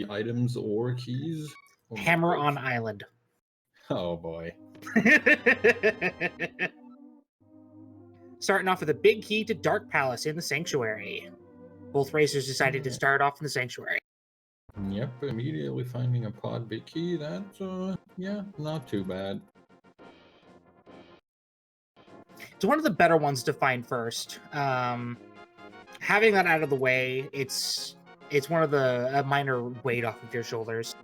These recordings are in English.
the items or keys? Hammer on Island. Oh boy. Starting off with a big key to Dark Palace in the Sanctuary. Both racers decided to start off in the Sanctuary. Yep, immediately finding a pod big key. That's, yeah, not too bad. It's one of the better ones to find first. Having that out of the way, it's one of a minor weight off of your shoulders.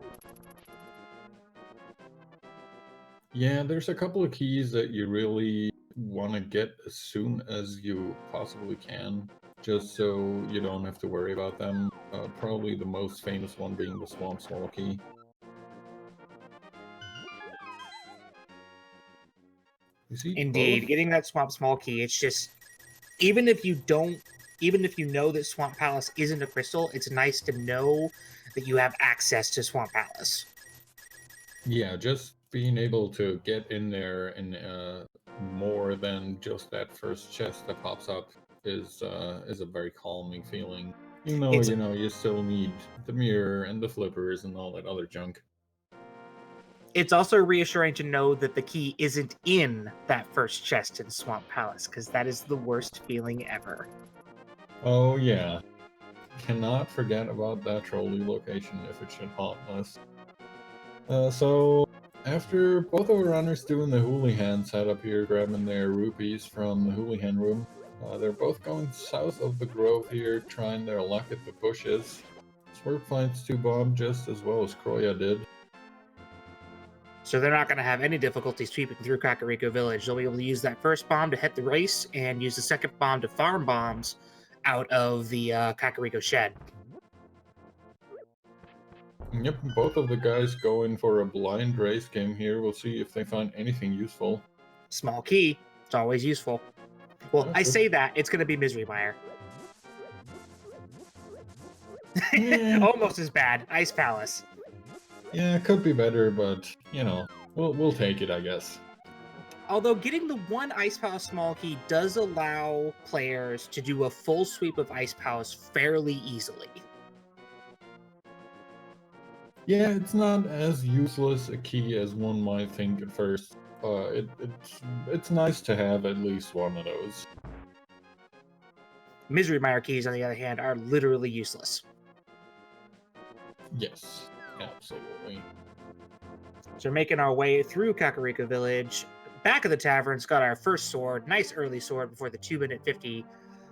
Yeah, there's a couple of keys that you really want to get as soon as you possibly can, just so you don't have to worry about them. Probably the most famous one being the Swamp Small Key. You see, Indeed, both? getting that Swamp Small Key, it's just, even if you know that Swamp Palace isn't a crystal, it's nice to know that you have access to Swamp Palace. Yeah, just being able to get in there and more than just that first chest that pops up is a very calming feeling. Even though, you know, you still need the mirror and the flippers and all that other junk. It's also reassuring to know that the key isn't in that first chest in Swamp Palace, because that is the worst feeling ever. Oh yeah. Cannot forget about that trolley location if it should haunt us. So after both of our runners doing the Hoolihan setup here, grabbing their rupees from the Hoolihan room, they're both going south of the grove here, trying their luck at the bushes. Swerb finds 2 bombs just as well as chrouya did. So they're not going to have any difficulty sweeping through Kakariko Village. They'll be able to use that first bomb to hit the race and use the second bomb to farm bombs out of the Kakariko shed. Yep, both of the guys going for a blind race game here. We'll see if they find anything useful. Small key. It's always useful. Well, Oh, I say that. It's going to be Misery Mire. Almost as bad. Ice Palace. Yeah, it could be better, but, you know, we'll take it, I guess. Although getting the one Ice Palace small key does allow players to do a full sweep of Ice Palace fairly easily. Yeah, it's not as useless a key as one might think at first. It's nice to have at least one of those. Misery Mire keys, on the other hand, are literally useless. Yes, absolutely. So we're making our way through Kakariko Village. Back of the tavern's got our first sword. Nice early sword before the 2-minute 50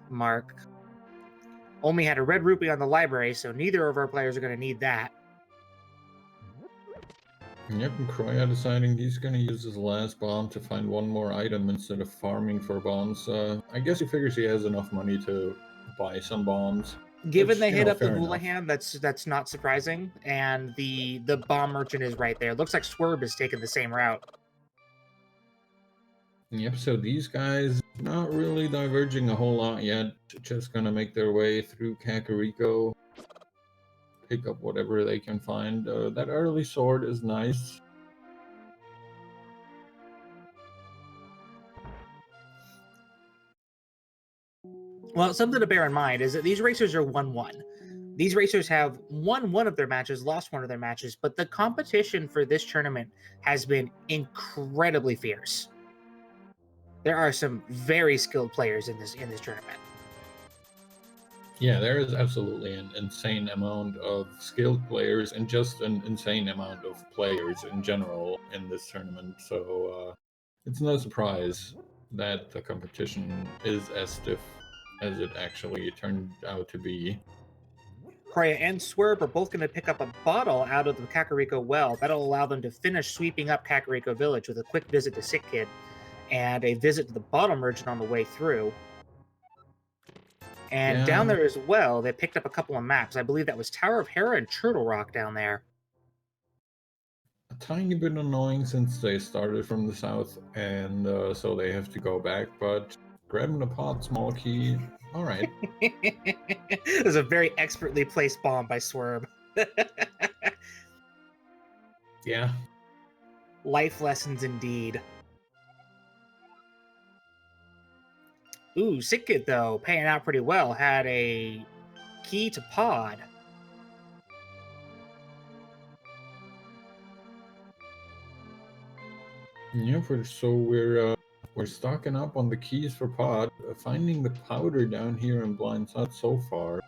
mark. Only had a red rupee on the library, so neither of our players are going to need that. Yep, and chrouya deciding he's going to use his last bomb to find one more item instead of farming for bombs. I guess he figures he has enough money to buy some bombs. Given Which, they hit up the fair enough. Hoolihan, that's not surprising. And the bomb merchant is right there. Looks like Swerb is taking the same route. Yep, so these guys not really diverging a whole lot yet. Just gonna make their way through Kakariko. Pick up whatever they can find. That early sword is nice. Well, something to bear in mind is that these racers are 1-1. These racers have won one of their matches, lost one of their matches, but the competition for this tournament has been incredibly fierce. There are some very skilled players in this tournament. Yeah, there is absolutely an insane amount of skilled players and just an insane amount of players in general in this tournament. So it's no surprise that the competition is as stiff as it actually turned out to be. chrouya and Swerb are both going to pick up a bottle out of the Kakariko well. That'll allow them to finish sweeping up Kakariko Village with a quick visit to Sick Kid and a visit to the bottle merchant on the way through. And down there as well, they picked up a couple of maps. I believe that was Tower of Hera and Turtle Rock down there. A tiny bit annoying since they started from the south, and so they have to go back, but grabbing a pot small key, all right. It was a very expertly placed bomb by Swerb. Yeah. Life lessons indeed. Ooh, Sick Kid, though, paying out pretty well. Had a key to pod. Yeah, we're stocking up on the keys for pod, finding the powder down here in Blind Sod so far. It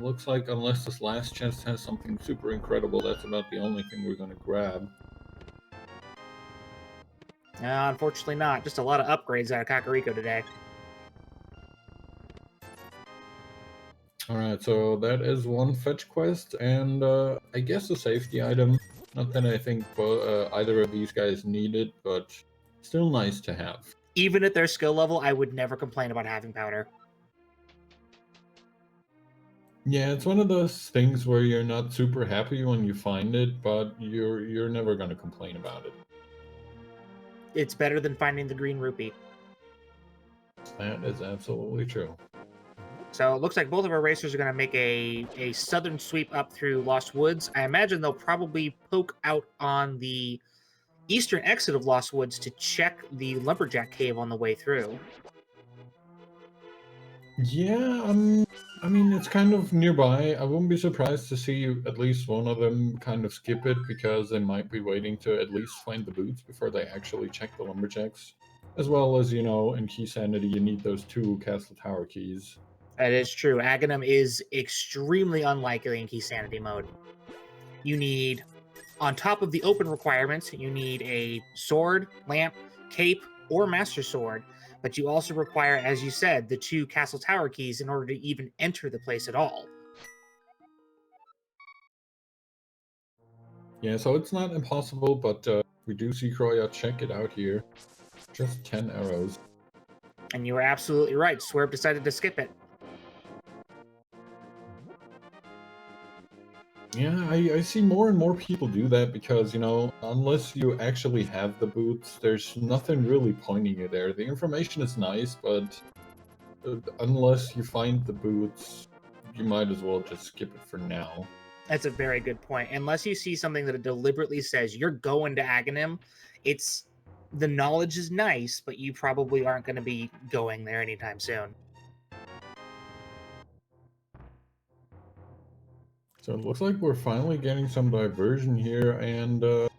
looks like unless this last chest has something super incredible, that's about the only thing we're going to grab. Unfortunately not. Just a lot of upgrades out of Kakariko today. Alright, so that is one fetch quest, and I guess a safety item. Not that I think either of these guys need it, but still nice to have. Even at their skill level, I would never complain about having powder. Yeah, it's one of those things where you're not super happy when you find it, but you're never gonna complain about it. It's better than finding the green rupee. That is absolutely true. So it looks like both of our racers are going to make a southern sweep up through Lost Woods. I imagine they'll probably poke out on the eastern exit of Lost Woods to check the Lumberjack Cave on the way through. Yeah, I mean, it's kind of nearby. I wouldn't be surprised to see at least one of them kind of skip it, because they might be waiting to at least find the boots before they actually check the lumberjacks. As well as, you know, in Keysanity, you need those 2 castle tower keys. That is true. Aghanim is extremely unlikely in Keysanity mode. You need, on top of the open requirements, you need a sword, lamp, cape, or master sword. But you also require, as you said, the 2 castle tower keys in order to even enter the place at all. Yeah, so it's not impossible, but we do see chrouya check it out here. Just 10 arrows. And you were absolutely right. Swerb decided to skip it. Yeah, I see more and more people do that because, you know, unless you actually have the boots, there's nothing really pointing you there. The information is nice, but unless you find the boots, you might as well just skip it for now. That's a very good point. Unless you see something that deliberately says you're going to Aghanim, it's the knowledge is nice, but you probably aren't going to be going there anytime soon. So it looks like we're finally getting some diversion here, and it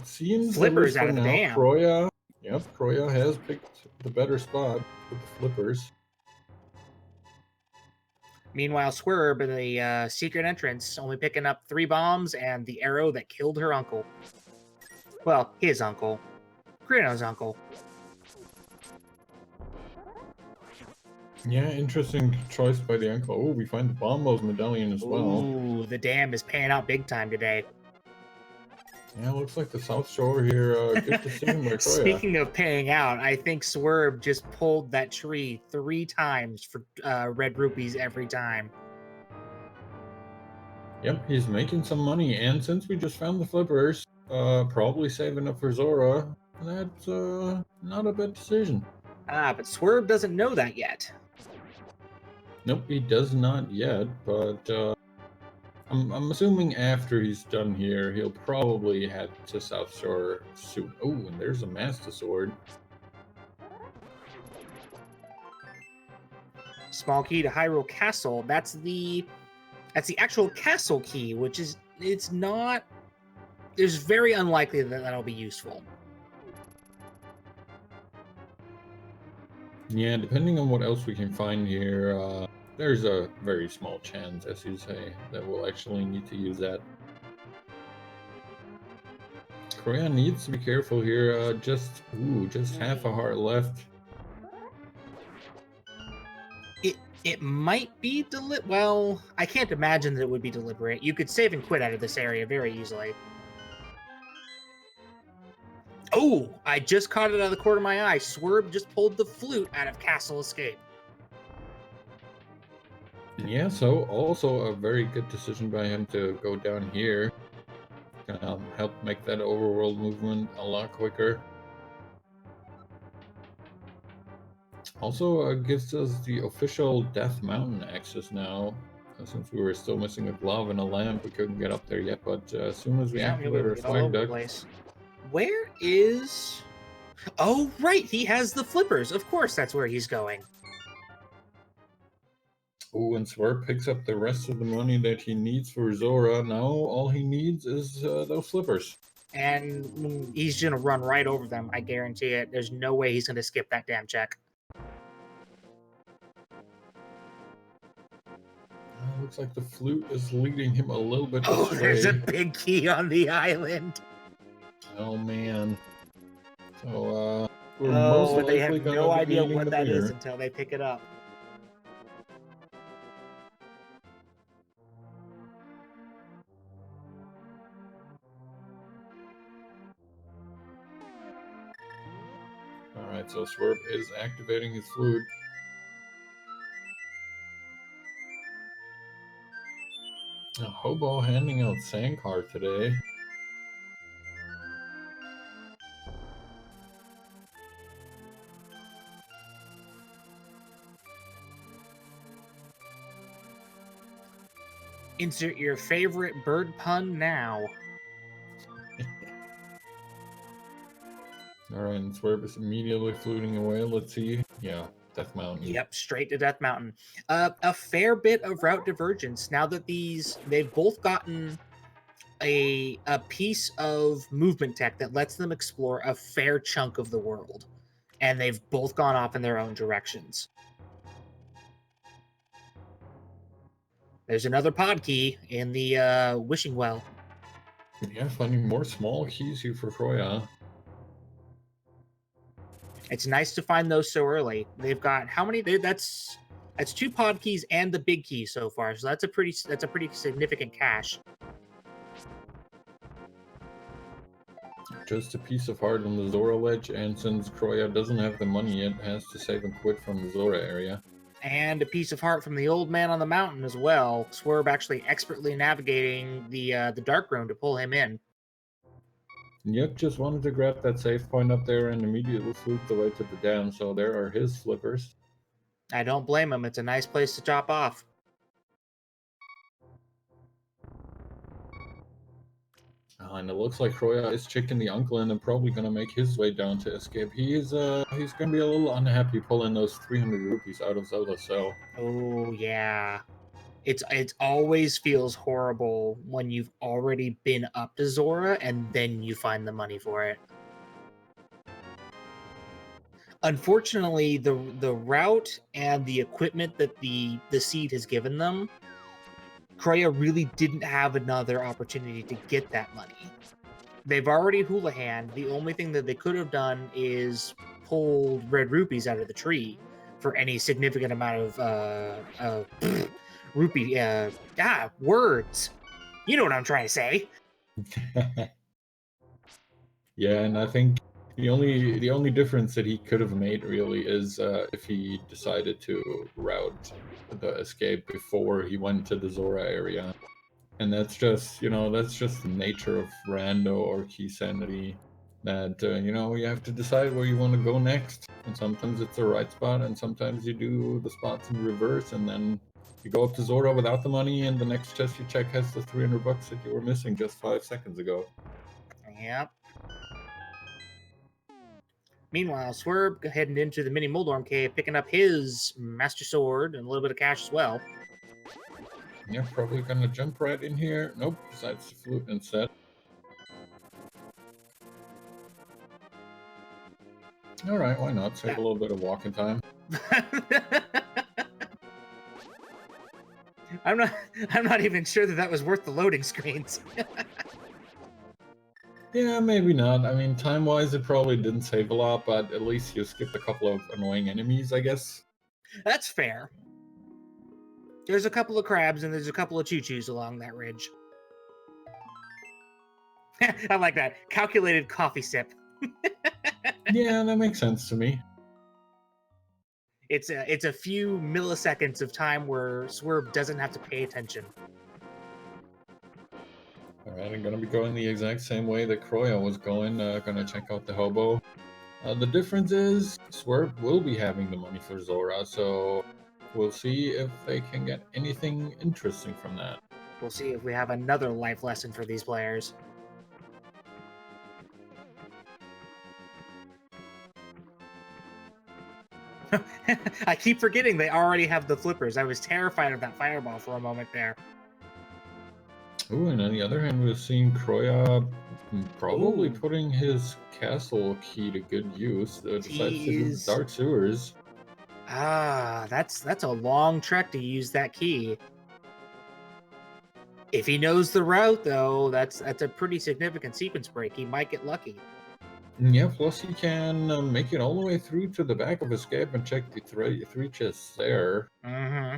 seems, at Flippers least out for of the now, dam. chrouya has picked the better spot with the flippers. Meanwhile, Swerb in the secret entrance, only picking up 3 bombs and the arrow that killed her uncle. Well, his uncle. Grino's uncle. Yeah, interesting choice by the uncle. Oh, we find the Bombos medallion as well. Ooh, the dam is paying out big time today. Yeah, looks like the South Shore here. Good decision by chrouya. Speaking of paying out, I think Swerb just pulled that tree 3 times for red rupees every time. Yep, he's making some money, and since we just found the flippers, probably saving up for Zora, that's not a bad decision. But Swerb doesn't know that yet. Nope, he does not yet, but I'm assuming after he's done here, he'll probably head to South Shore soon. Oh, and there's a Master Sword. Small key to Hyrule Castle. That's the actual castle key, which is it's not. It's very unlikely that that'll be useful. Yeah, depending on what else we can find here, there's a very small chance, as you say, that we'll actually need to use that. Chrouya needs to be careful here. Just half a heart left. It might be well, I can't imagine that it would be deliberate. You could save and quit out of this area very easily. Oh, I just caught it out of the corner of my eye. Swerb just pulled the flute out of Castle Escape. Yeah, so also a very good decision by him to go down here. Help make that overworld movement a lot quicker. Also gives us the official Death Mountain access now. Since we were still missing a glove and a lamp, we couldn't get up there yet, but as soon as we activate our flag duck... Where is... Oh, right, he has the flippers. Of course that's where he's going. Oh, and Swerb picks up the rest of the money that he needs for Zora. Now all he needs is those flippers. And he's going to run right over them. I guarantee it. There's no way he's going to skip that damn check. Looks like the flute is leading him a little bit Oh, astray. there's a big key on the island. Oh, man. So, we're most likely they have gonna no be idea needing what the that is beer. until they pick it up. Alright, so Swerb is activating his flute. A hobo handing out Sankar today. Insert your favorite bird pun now. Alright, and Swerb is immediately fluting away. Let's see. Yeah, Death Mountain. Yep, straight to Death Mountain. A fair bit of route divergence now that they've both gotten a piece of movement tech that lets them explore a fair chunk of the world, and they've both gone off in their own directions. There's another pod key in the wishing well. Yeah, finding more small keys here for Chrouya. It's nice to find those so early. They've got how many? That's 2 pod keys and the big key so far. So that's a pretty significant cache. Just a piece of heart on the Zora ledge, and since Chrouya doesn't have the money yet, has to save and quit from the Zora area. And a piece of heart from the old man on the mountain as well. Swerb actually expertly navigating the dark room to pull him in. Yep, just wanted to grab that save point up there and immediately fluked away to the dam, so there are his flippers. I don't blame him. It's a nice place to chop off. And it looks like Chrouya is checking the uncle and probably gonna make his way down to escape. He's gonna be a little unhappy pulling those 300 rupees out of Zelda's cell. Oh yeah. It always feels horrible when you've already been up to Zora and then you find the money for it. Unfortunately, the route and the equipment that the seed has given them, Chrouya really didn't have another opportunity to get that money. They've already hula-hand. The only thing that they could have done is pulled red rupees out of the tree for any significant amount of rupee. Words. You know what I'm trying to say. Yeah, and I think the only difference that he could have made really is if he decided to route the escape before he went to the Zora area. And that's just, that's just the nature of Rando or Keysanity. That, you have to decide where you want to go next. And sometimes it's the right spot, and sometimes you do the spots in reverse, and then you go up to Zora without the money, and the next chest you check has the 300 bucks that you were missing just 5 seconds ago. Yep. Meanwhile, Swerb heading into the mini Moldorm cave, picking up his Master Sword and a little bit of cash as well. Yeah, probably gonna jump right in here. Nope, decides to flute instead. Alright, why not? Save a little bit of walking time. I'm not even sure that was worth the loading screens. Yeah, maybe not. I mean, time-wise, it probably didn't save a lot, but at least you skipped a couple of annoying enemies, I guess. That's fair. There's a couple of crabs and there's a couple of choo-choos along that ridge. I like that. Calculated coffee sip. Yeah, that makes sense to me. It's a few milliseconds of time where Swerb doesn't have to pay attention. Alright, I'm gonna be going the exact same way that Chrouya was going. Gonna check out the hobo. The difference is, Swerb will be having the money for Zora, so we'll see if they can get anything interesting from that. We'll see if we have another life lesson for these players. I keep forgetting they already have the flippers. I was terrified of that fireball for a moment there. Ooh, and on the other hand, we've seen chrouya probably Ooh. putting his castle key to good use. Decides to do the Keys. dark sewers. Ah, that's a long trek to use that key. If he knows the route, though, that's a pretty significant sequence break. He might get lucky. Yeah, plus he can make it all the way through to the back of escape and check the three chests there. Mm-hmm.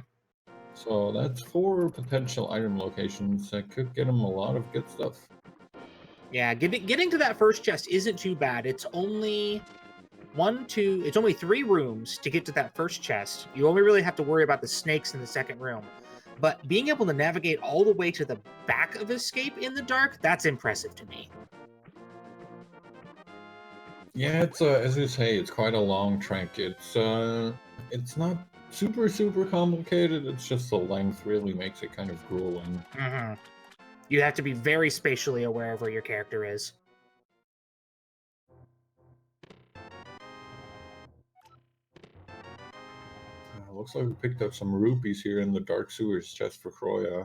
So that's 4 potential item locations that could get him a lot of good stuff. Yeah, getting to that first chest isn't too bad. It's only it's only 3 rooms to get to that first chest. You only really have to worry about the snakes in the second room. But being able to navigate all the way to the back of escape in the dark, that's impressive to me. Yeah, it's as you say, it's quite a long trek. It's not super complicated. It's just the length really makes it kind of grueling. Mm-hmm. You have to be very spatially aware of where your character is. Looks like we picked up some rupees here in the dark sewers chest for chrouya.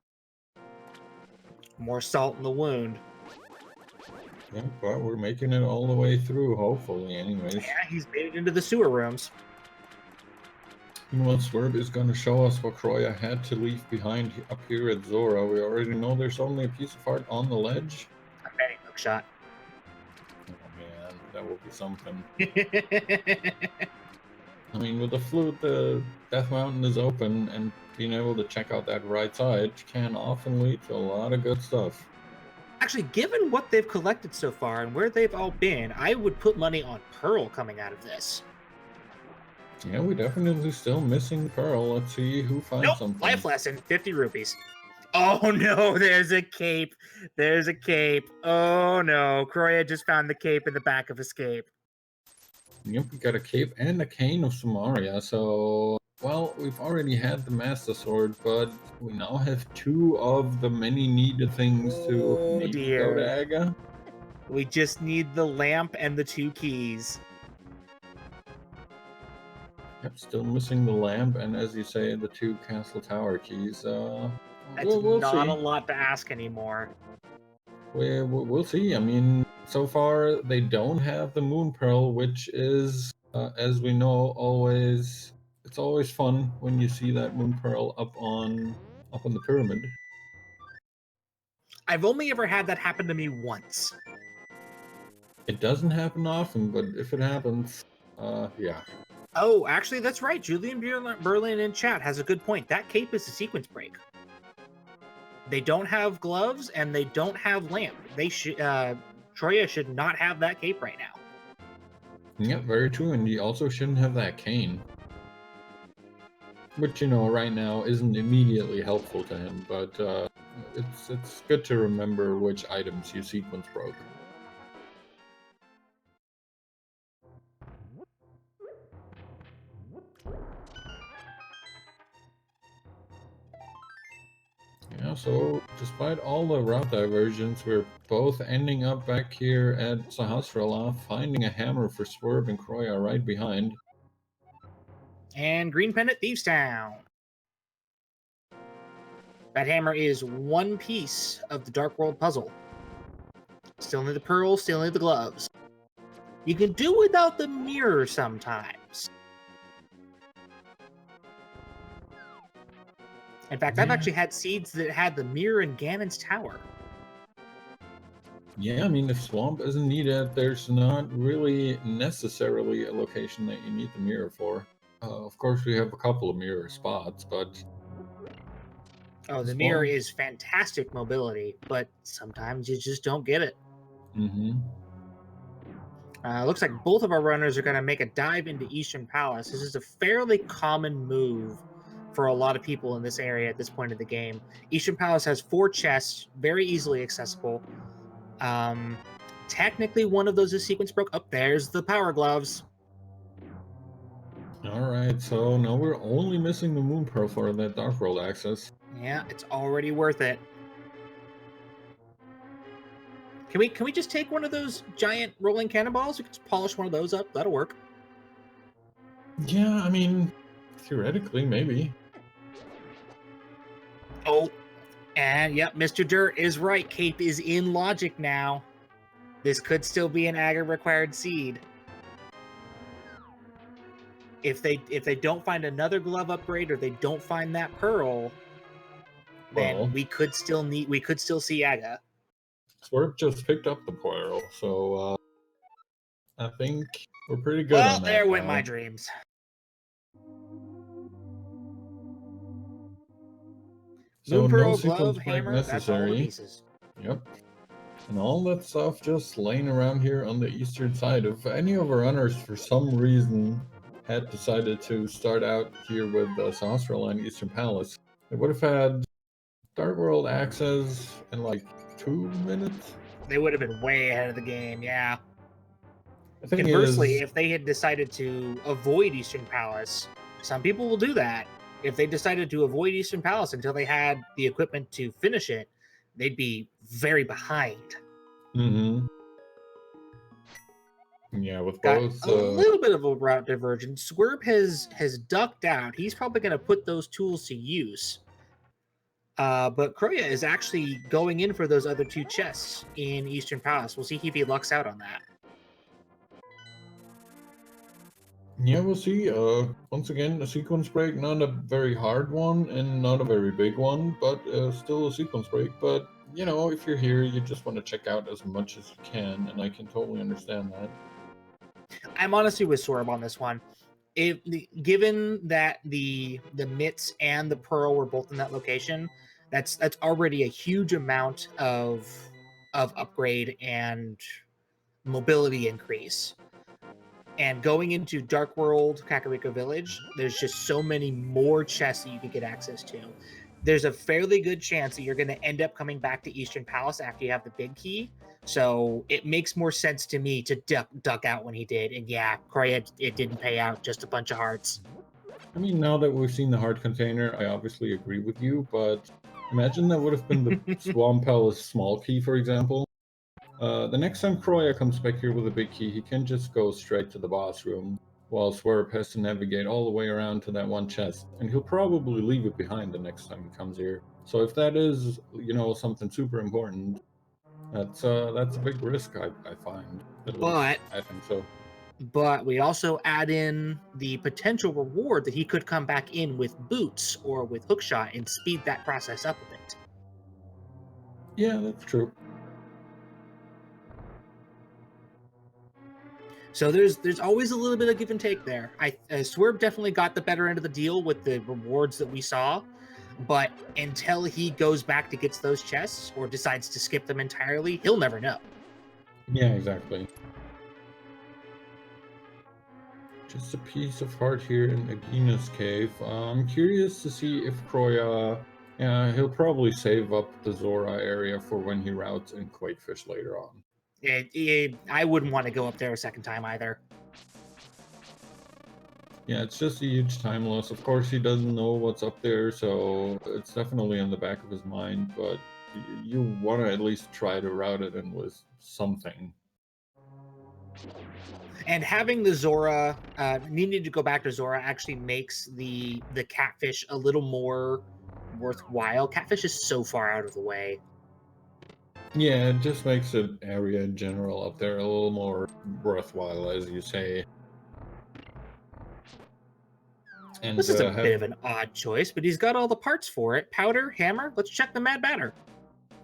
More salt in the wound. Yeah, but we're making it all the way through, hopefully, anyways. Yeah, he's made it into the sewer rooms. You know what, Swerb is going to show us what chrouya had to leave behind up here at Zora. We already know there's only a piece of art on the ledge. A betting hook shot. Oh man, that will be something. I mean, with the flute, the Death Mountain is open, and being able to check out that right side can often lead to a lot of good stuff. Actually, given what they've collected so far and where they've all been, I would put money on Pearl coming out of this. Yeah, we definitely still missing Pearl. Let's see who finds something. Life lesson, 50 rupees. Oh no, there's a cape. There's a cape. Oh no, chrouya just found the cape in the back of escape. Yep, we got a cape and a cane of Samaria, so... Well, we've already had the Master Sword, but we now have 2 of the many needed things to maybe go to Aga. We just need the lamp and the 2 keys. Yep, still missing the lamp, and as you say, the 2 Castle Tower keys. That's we'll not see. a lot to ask anymore. We'll see. I mean, so far they don't have the Moon Pearl, which is, as we know, always... It's always fun when you see that Moon Pearl up on the pyramid. I've only ever had that happen to me once. It doesn't happen often, but if it happens, yeah. Oh, actually, that's right. Julian Berlin in chat has a good point. That cape is a sequence break. They don't have gloves and they don't have lamp. They should. Chrouya should not have that cape right now. Yep, very true, and he also shouldn't have that cane. Which, you know, right now isn't immediately helpful to him, but it's good to remember which items you sequence broke. Yeah, so despite all the route diversions, we're both ending up back here at Sahasrara, finding a hammer for Swerb and chrouya right behind. And Green Pen at Thieves Town. That hammer is one piece of the Dark World puzzle. Still need the pearl, still need the gloves. You can do without the mirror sometimes. In fact, I've actually had seeds that had the mirror in Ganon's tower. Yeah, I mean, if Swamp isn't needed, there's not really necessarily a location that you need the mirror for. Of course, we have a couple of mirror spots, but... Oh, the mirror is fantastic mobility, but sometimes you just don't get it. Mm-hmm. Looks like both of our runners are going to make a dive into Eastern Palace. This is a fairly common move for a lot of people in this area at this point of the game. Eastern Palace has 4 chests, very easily accessible. Technically, one of those is sequence broke. Oh, there's the power gloves. Alright, so now we're only missing the Moon Pearl for that Dark World access. Yeah, it's already worth it. Can we just take one of those giant rolling cannonballs? We can just polish one of those up. That'll work. Yeah, I mean, theoretically, maybe. Oh, And yep, Mr. Dirt is right. Cape is in logic now. This could still be an Agar required seed. If they don't find another glove upgrade or they don't find that pearl, then Well, we could still see Aga. Swerb just picked up the pearl, so I think we're pretty good Well, on that. there went now. my dreams. So Moon no Pearl, sequence glove, break hammer, that's all the necessary. pieces. Yep. And all that stuff just laying around here on the eastern side. If any of our runners, for some reason, had decided to start out here with the Sahasra Line Eastern Palace, they would have had Dark World access in like 2 minutes. They would have been way ahead of the game, yeah. The thing Conversely, is, if they had decided to avoid Eastern Palace, some people will do that. If they decided to avoid Eastern Palace until they had the equipment to finish it, they'd be very behind. yeah, with Got both, a little bit of a route divergence. Swerb has ducked out. He's probably going to put those tools to use. But chrouya is actually going in for those other two chests in Eastern Palace. We'll see if he lucks out on that. yeah, we'll see. Once again, a sequence break, not a very hard one and not a very big one, but still a sequence break. But, you know, if you're here, you just want to check out as much as you can, and I can totally understand that. I'm honestly with Swerb on this one. Given that the mitts and the pearl were both in that location, that's already a huge amount of upgrade and mobility increase. And going into Dark World Kakariko Village, there's just so many more chests that you could get access to. There's a fairly good chance that you're going to end up coming back to Eastern Palace after you have the big key. So it makes more sense to me to duck out when he did. And yeah, chrouya, it didn't pay out, just a bunch of hearts. I mean, now that we've seen the heart container, I obviously agree with you, but imagine that would have been the Swamp Palace small key, for example. The next time chrouya comes back here with a big key, he can just go straight to the boss room, while Swerb has to navigate all the way around to that one chest, and he'll probably leave it behind the next time he comes here. So if that is, you know, something super important, that's a big risk, I find. At least, I think so. But we also add in the potential reward that he could come back in with boots or with hookshot and speed that process up a bit. Yeah, that's true. So there's always a little bit of give and take there. Swerb definitely got the better end of the deal with the rewards that we saw, but until he goes back to gets those chests or decides to skip them entirely, he'll never know. Yeah, exactly. Just a piece of heart here in Agina's cave. I'm curious to see if chrouya... Yeah, he'll probably save up the Zora area for when he routes in Quakefish later on. I wouldn't want to go up there a second time either. Yeah, it's just a huge time loss. Of course, he doesn't know what's up there, so it's definitely in the back of his mind, but you want to at least try to route it in with something. And having the Zora, needing to go back to Zora actually makes the catfish a little more worthwhile. Catfish is so far out of the way. Yeah, it just makes the area in general up there a little more worthwhile, as you say. And This is a bit of an odd choice, but he's got all the parts for it. Powder, hammer, let's check the Mad Batter.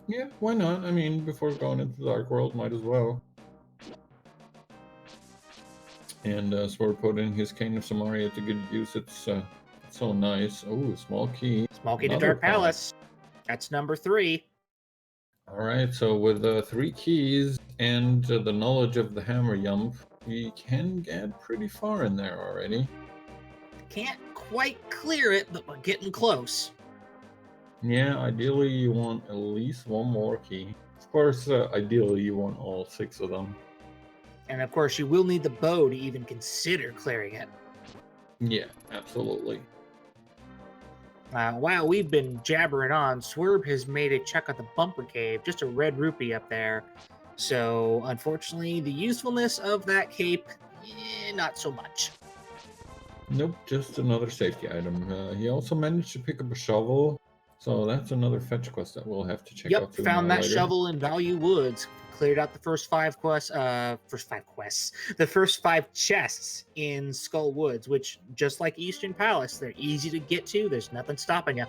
Yeah, why not? I mean, before going into the Dark World, might as well. And Swerve put in his Cane of Samaria to good use. It's so nice. Oh, small key. Small key to Dark Palace. That's number 3. Alright, so with 3 keys and the knowledge of the hammer yump, we can get pretty far in there already. Can't quite clear it, but we're getting close. Yeah, ideally you want at least 1 more key. Of course, ideally you want all 6 of them. And of course, you will need the bow to even consider clearing it. Yeah, absolutely. While we've been jabbering on, Swerb has made a check at the Bumper Cave, just a red rupee up there. So, unfortunately, the usefulness of that cape, not so much. Nope, just another safety item. He also managed to pick up a shovel, So that's another fetch quest that we'll have to check yep, out sooner found or that later. shovel in Value Woods. Cleared out the first five quests. The first 5 chests in Skull Woods, which, just like Eastern Palace, they're easy to get to. There's nothing stopping you.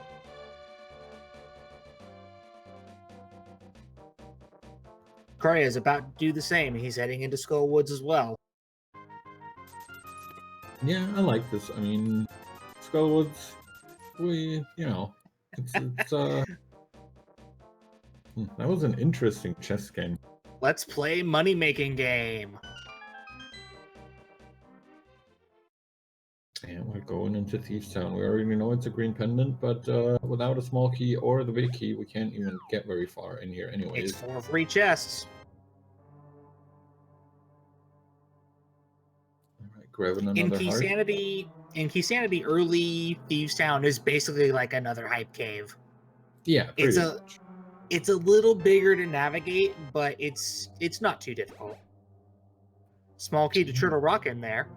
Chrouya is about to do the same. He's heading into Skull Woods as well. Yeah, I like this. I mean, Skullwoods, that was an interesting chess game. Let's play money-making game. And we're going into Thieves Town. We already know it's a green pendant, but without a small key or the big key, we can't even get very far in here anyways. It's 4 free chests. Alright, grabbing another heart. In Keysanity, early Thieves Town is basically like another hype cave. Yeah, pretty much. It's a little bigger to navigate, but it's not too difficult. Small key to Turtle Rock in there.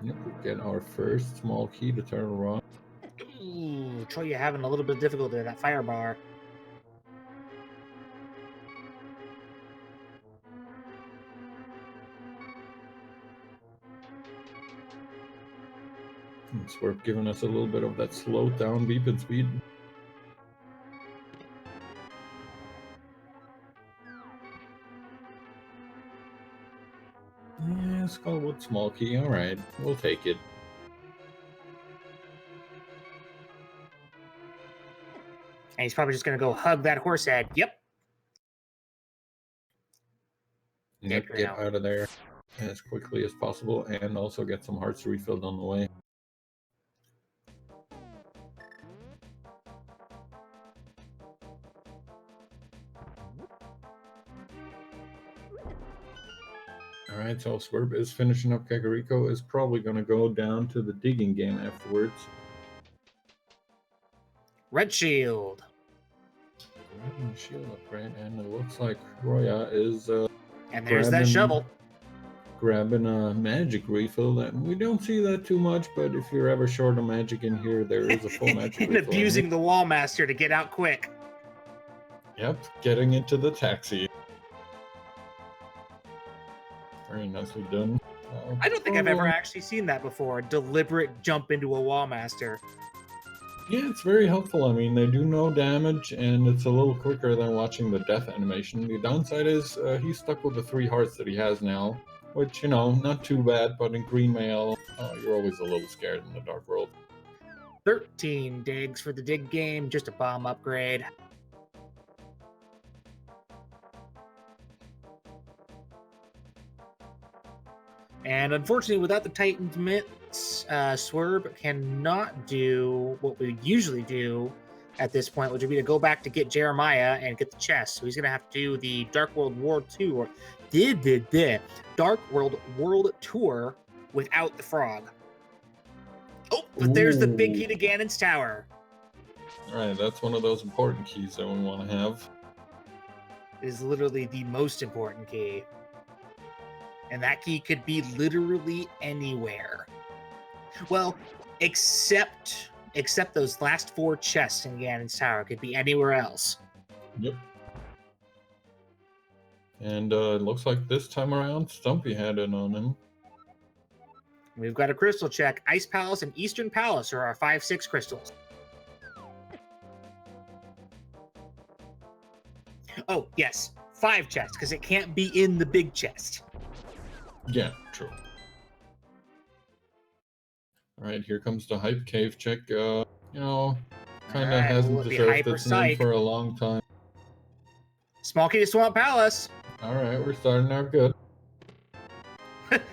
Yep, we get our first small key to Turtle Rock. Ooh, Chrouya having a little bit of difficulty with that fire bar. And Swerb giving us a little bit of that slowed down beeping speed. Yeah, Skullwood small key. Alright, we'll take it. And he's probably just going to go hug that horse head. Yep. Yep, get out of there as quickly as possible and also get some hearts refilled on the way. Alright, so Swerb is finishing up Kakariko, is probably going to go down to the digging game afterwards. Red shield. Grabbing the shield upgrade, and it looks like chrouya is and there's that shovel. Grabbing a magic refill. That we don't see that too much, but if you're ever short of magic in here, there is a full magic and refill. Abusing the wall master to get out quick. Yep, getting into the taxi. Very nicely done. I don't think I've ever actually seen that before. A deliberate jump into a wall master. Yeah, it's very helpful. I mean, they do no damage, and it's a little quicker than watching the death animation. The downside is he's stuck with the 3 hearts that he has now, which, not too bad, but in Green Mail, you're always a little scared in the Dark World. 13 digs for the dig game, just a bomb upgrade. And unfortunately, without the Titan's Mitts, Swerb cannot do what we usually do at this point, which would be to go back to get Jeremiah and get the chest. So he's going to have to do the Dark World World Tour, Dark World Tour without the frog. Oh, but there's the big key to Ganon's Tower. All right, that's one of those important keys that we want to have. It is literally the most important key. And that key could be literally anywhere. Well, except those last 4 chests in Ganon's Tower. It could be anywhere else. Yep. And it looks like this time around, Stumpy had it on him. We've got a crystal check. Ice Palace and Eastern Palace are our 5/6 crystals. Oh, yes. 5 chests, because it can't be in the big chest. Yeah, true. Alright, here comes the hype cave check. Kind of hasn't deserved its name for a long time. Small key to Swamp Palace. Alright, we're starting out good.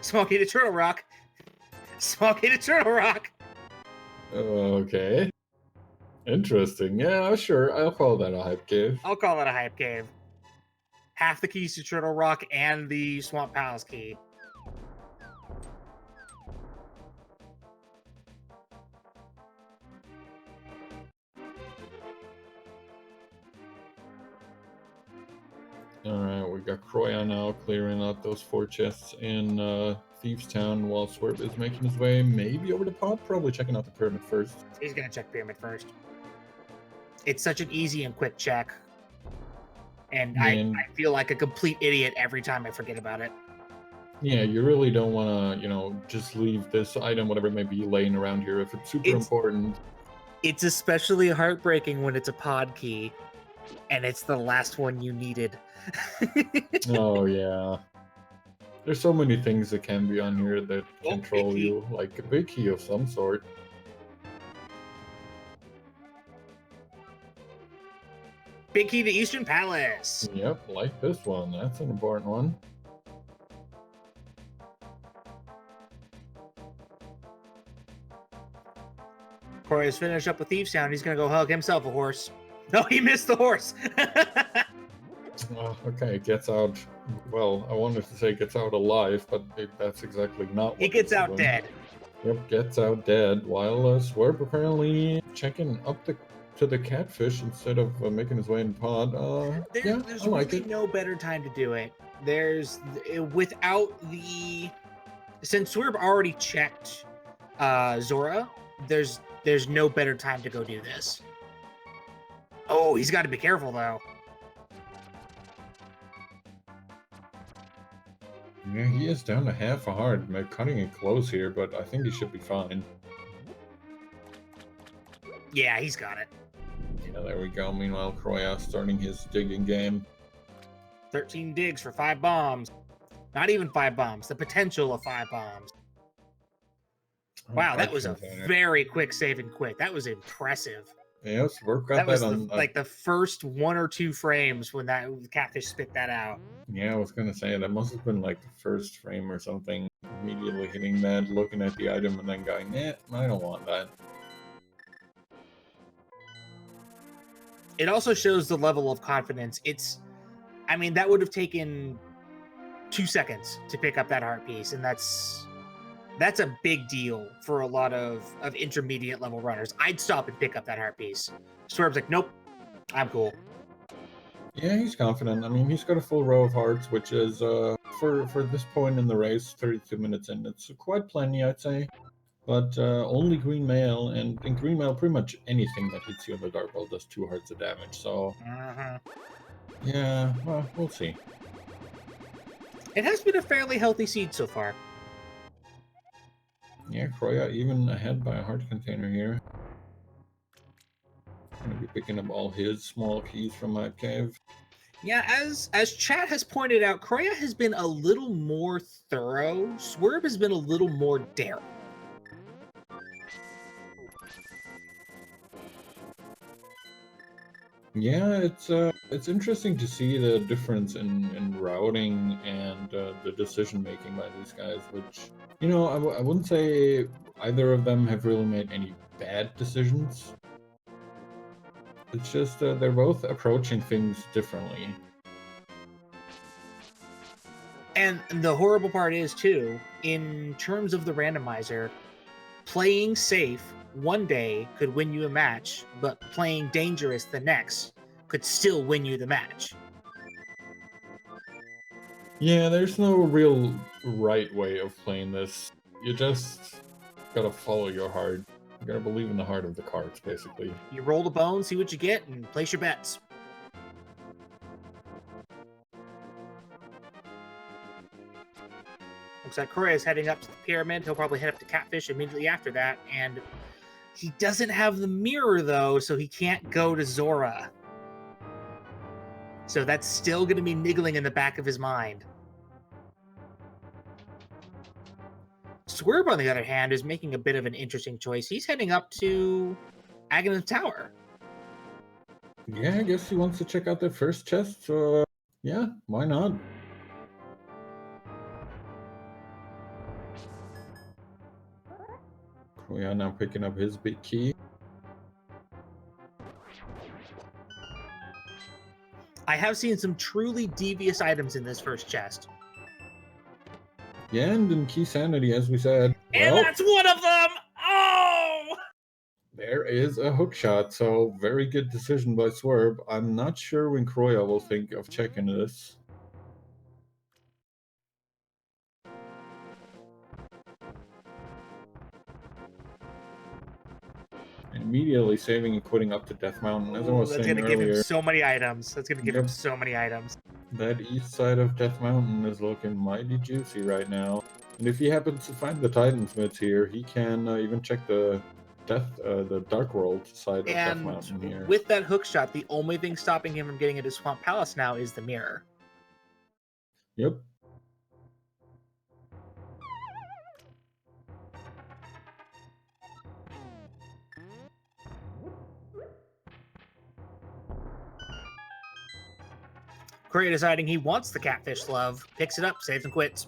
Small key to Turtle Rock. Small key to Turtle Rock. Okay. Interesting. Yeah, sure. I'll call that a hype cave. I'll call it a hype cave. Half the keys to Turtle Rock and the Swamp Palace key. Alright, we got chrouya now clearing out those 4 chests in Thieves Town while Swerb is making his way maybe over to Pod, probably checking out the pyramid first. He's gonna check pyramid first. It's such an easy and quick check. And I Man, feel like a complete idiot every time I forget about it. yeah, you really don't want to, just leave this item, whatever it may be, laying around here if it's super important. It's especially heartbreaking when it's a pod key and it's the last one you needed. Oh, yeah. There's so many things that can be on here that control big you, like a big key of some sort. Big key to Eastern Palace. Yep, like this one. That's an important one. Corey's finished up with Thief Sound. He's going to go hug himself a horse. No, he missed the horse. Okay, gets out. Well, I wanted to say gets out alive, but that's exactly not what He gets out doing. dead. Yep, gets out dead, while Swerb apparently checking up to the catfish instead of making his way in pod. Yeah, There's I like really it. no better time to do it. Without the... Since Swerb already checked Zora, there's no better time to go do this. Oh, he's got to be careful, though. Yeah, he is down to half a heart. Cutting it close here, but I think he should be fine. Yeah, he's got it. Yeah, there we go. Meanwhile, chrouya starting his digging game. 13 digs for 5 bombs. Not even 5 bombs. The potential of 5 bombs. Wow, that was a very quick save and quick. That was impressive. Yes, Swerb got that on... like the first 1 or 2 frames when that catfish spit that out. Yeah, I was gonna say, that must have been like the first frame or something. Immediately hitting that, looking at the item, and then going, I don't want that. It also shows the level of confidence. I mean, that would have taken 2 seconds to pick up that heart piece, and that's a big deal for a lot of intermediate level runners. I'd stop and pick up that heart piece. Swerve's like, nope, I'm cool. Yeah, he's confident. I mean, he's got a full row of hearts, which is, for this point in the race, 32 minutes in. It's quite plenty, I'd say. But only green mail, and in green mail, pretty much anything that hits you in the dark ball does 2 hearts of damage, so... Yeah, well, we'll see. It has been a fairly healthy seed so far. Yeah, chrouya even ahead by a heart container here. Gonna be picking up all his small keys from that cave. Yeah, as chat has pointed out, chrouya has been a little more thorough. Swerb has been a little more daring. Yeah, it's interesting to see the difference in routing and the decision making by these guys, which, I wouldn't say either of them have really made any bad decisions. It's just they're both approaching things differently. And the horrible part is, too, in terms of the randomizer, playing safe one day could win you a match, but playing dangerous the next could still win you the match. Yeah, there's no real right way of playing this. You just gotta follow your heart. You gotta believe in the heart of the cards, basically. You roll the bone, see what you get, and place your bets. Looks like Corey is heading up to the pyramid. He'll probably head up to Catfish immediately after that, and he doesn't have the mirror, though, so he can't go to Zora. So that's still going to be niggling in the back of his mind. Swerb, on the other hand, is making a bit of an interesting choice. He's heading up to Ganon Tower. Yeah, I guess he wants to check out the first chest, so yeah, why not? We are now picking up his big key. I have seen some truly devious items in this first chest. Yeah, and in Keysanity, as we said. And that's one of them! Oh! There is a hook shot, so very good decision by Swerb. I'm not sure when chrouya will think of checking this. And immediately saving and quitting up to Death Mountain. As I was that's saying gonna give him earlier, so many items. That's gonna give him Yep. so many items. that east side of Death Mountain is looking mighty juicy right now. And if he happens to find the Titansmiths here, he can even check the Dark World side of Death Mountain here. And with that hook shot, the only thing stopping him from getting into Swamp Palace now is the mirror. Yep. Chrouya deciding he wants the catfish love, picks it up, saves and quits.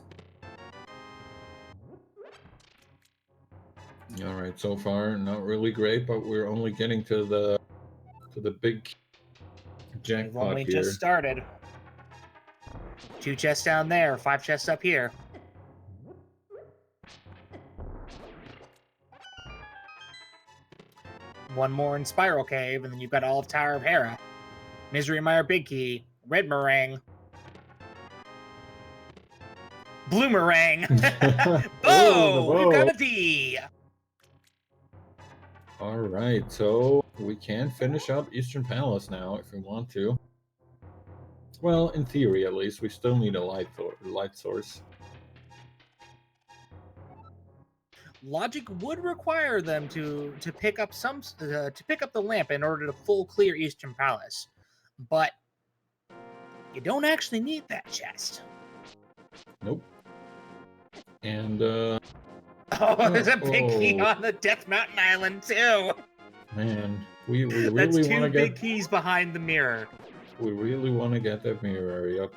All right, so far not really great, but we're only getting to the big We've jackpot only here. just started. 2 chests down there, 5 chests up here. One more in Spiral Cave, and then you've got all of Tower of Hera. Misery Mire Big Key, Red Meringue, Blue Meringue. Oh, We've got a D. All right, so we can finish up Eastern Palace now if we want to. Well, in theory, at least, we still need a light source. Logic would require them to pick up the lamp in order to full clear Eastern Palace, but you don't actually need that chest. Nope. And oh, there's a big key on the Death Mountain Island too. Man, we really That's want 2 to big get. keys behind the mirror. We really want to get that mirror. Yep.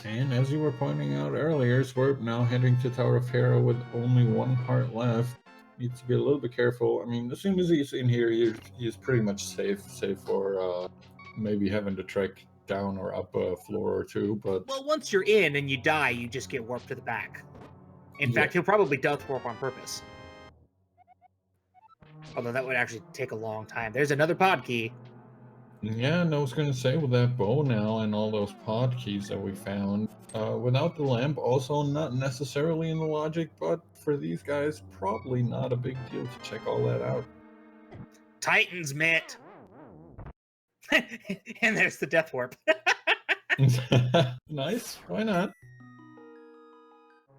And as you were pointing out earlier, Swerb now heading to Tower of Hera with only 1 heart left. Needs to be a little bit careful. I mean, as soon as he's in here, he's pretty much safe, save for maybe having to trek down or up a floor or 2. But well, once you're in and you die, you just get warped to the back. In fact, he'll probably death warp on purpose. Although that would actually take a long time. There's another pod key. Yeah, and I was gonna say with that bow now and all those pod keys that we found, without the lamp, also not necessarily in the logic, but for these guys, probably not a big deal to check all that out. Titan's mitt. And there's the death warp. Nice, why not?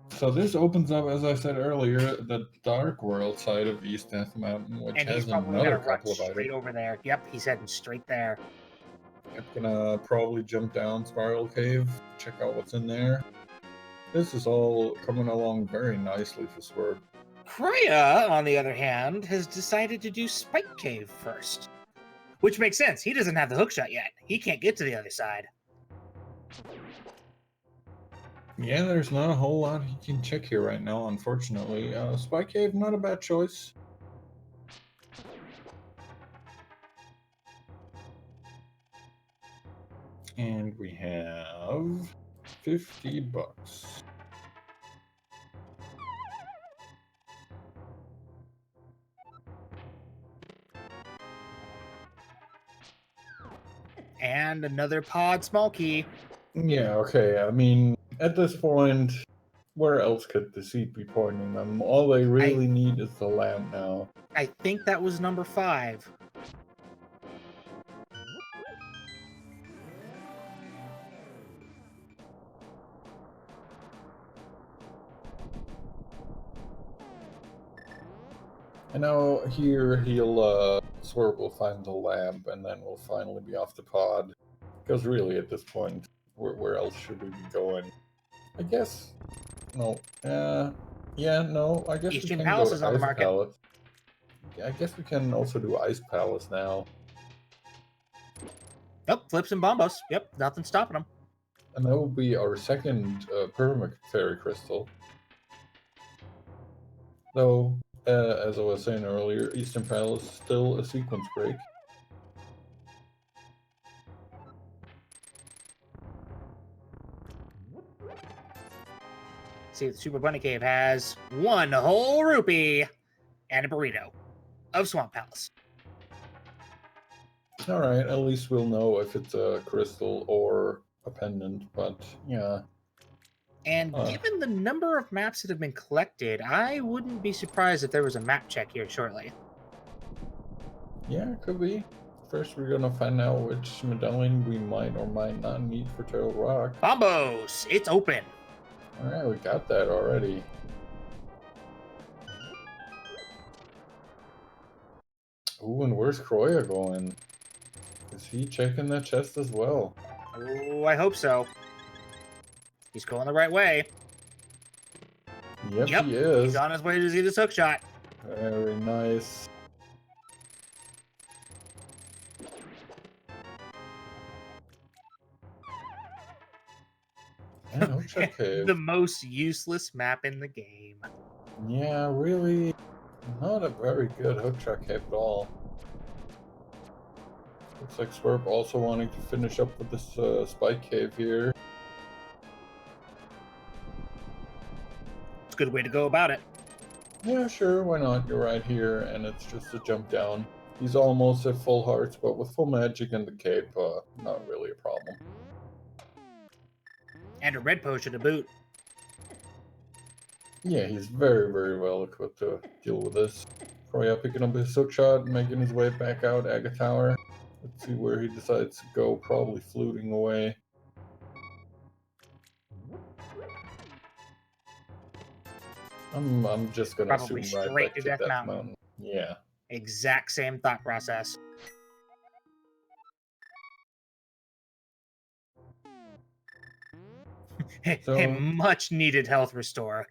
So this opens up, as I said earlier, the Dark World side of East Death Mountain, which and has he's probably another gonna run couple of straight items. over there. Yep, he's heading straight there. I'm gonna probably jump down Spiral Cave, check out what's in there. This is all coming along very nicely for Swerb. Chrouya, on the other hand, has decided to do Spike Cave first. Which makes sense. He doesn't have the hookshot yet. He can't get to the other side. Yeah, there's not a whole lot he can check here right now, unfortunately. Spike Cave, not a bad choice. And we have $50. And another pod small key. Yeah, okay. I mean, at this point, where else could the seat be pointing them? All they really need is the lamp now. I think that was number 5. And now here Swerve will find the lamp, and then we'll finally be off the pod. Because really, at this point, where else should we be going? I guess no. Yeah, no. I guess Eastern we can Palace go is to on the Ice market. Palace. I guess we can also do Ice Palace now. Yep, flips and bombos. Yep, nothing's stopping them. And that will be our second Perma Fairy Crystal. Though, as I was saying earlier, Eastern Palace is still a sequence break. See, the Super Bunny Cave has 1 whole rupee and a burrito of Swamp Palace. Alright, at least we'll know if it's a crystal or a pendant, but yeah. And given the number of maps that have been collected, I wouldn't be surprised if there was a map check here shortly. Yeah, it could be. First, we're gonna find out which medallion we might or might not need for Turtle Rock. Bombos! It's open! Alright, we got that already. Ooh, and where's Chrouya going? Is he checking that chest as well? Oh, I hope so. He's going the right way. Yep, he is. He's on his way to see this hook shot. Very nice. Man, hookshot cave. The most useless map in the game. Yeah, really not a very good hookshot cave at all. Looks like Swerb also wanting to finish up with this spike cave here. It's a good way to go about it. Yeah, sure, why not? You're right here, and it's just a jump down. He's almost at full hearts, but with full magic and the cape, not really a problem. And a red potion to boot. Yeah, he's very, very well equipped to deal with this. Chrouya picking up his hookshot and making his way back out Aga Tower. Let's see where he decides to go, probably fluting away. I'm just gonna Probably assume right straight back to to Death Death Mountain. Mountain. Yeah. Exact same thought process. A much needed health restore.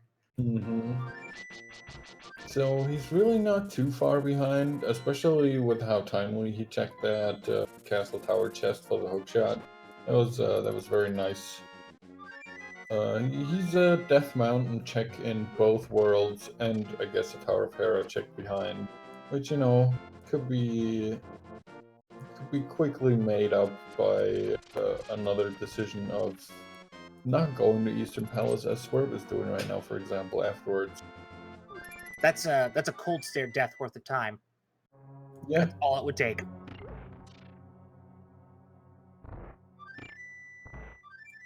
So he's really not too far behind, especially with how timely he checked that Castle Tower chest for the hookshot. That was very nice. He's a Death Mountain check in both worlds, and I guess a Tower of Hera check behind, which could be quickly made up by another decision of not going to Eastern Palace as Swerb is doing right now, for example, afterwards. That's a cold stare death worth the time. Yeah. That's all it would take.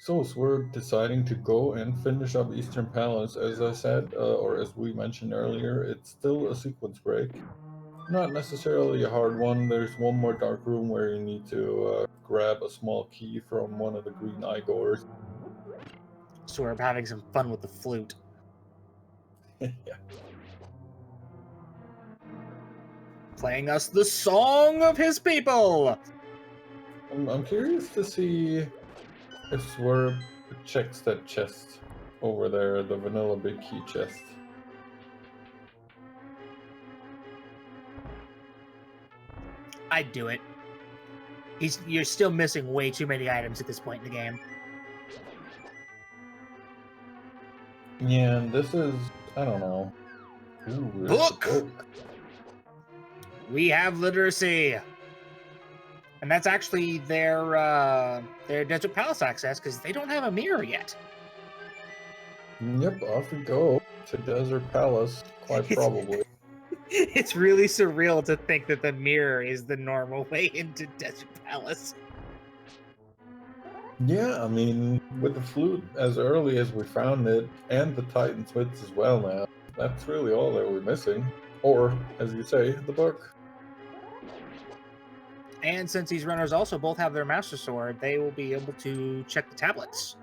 So Swerb deciding to go and finish up Eastern Palace, as I said, or as we mentioned earlier, it's still a sequence break. Not necessarily a hard one. There's one more dark room where you need to grab a small key from one of the green Igors. Swerb having some fun with the flute. Yeah. Playing us the song of his people! I'm curious to see if Swerb checks that chest over there, the vanilla big key chest. I'd do it. You're still missing way too many items at this point in the game. Yeah, and this is, I don't know. Ooh, Book! We have literacy. And that's actually their Desert Palace access, because they don't have a mirror yet. Yep, off we go to Desert Palace, quite probably. It's really surreal to think that the mirror is the normal way into Desert Palace. Yeah, I mean, with the flute as early as we found it, and the Titan Smiths as well now, that's really all that we're missing. Or, as you say, the book. And since these runners also both have their Master Sword, they will be able to check the tablets.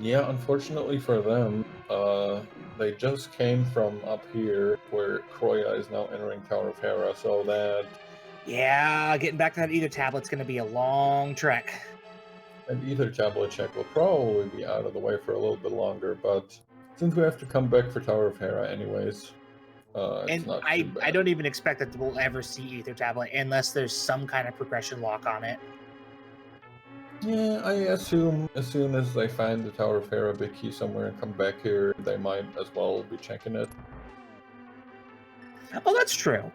Yeah, unfortunately for them, they just came from up here, where Chrouya is now entering Tower of Hera, so that... Yeah, getting back to that Ether tablet's going to be a long trek. And Ether tablet check will probably be out of the way for a little bit longer, but since we have to come back for Tower of Hera anyways, it's not too bad. I don't even expect that we'll ever see Ether tablet unless there's some kind of progression lock on it. Yeah, I assume as soon as they find the Tower of Hera big key somewhere and come back here, they might as well be checking it. Oh, that's true.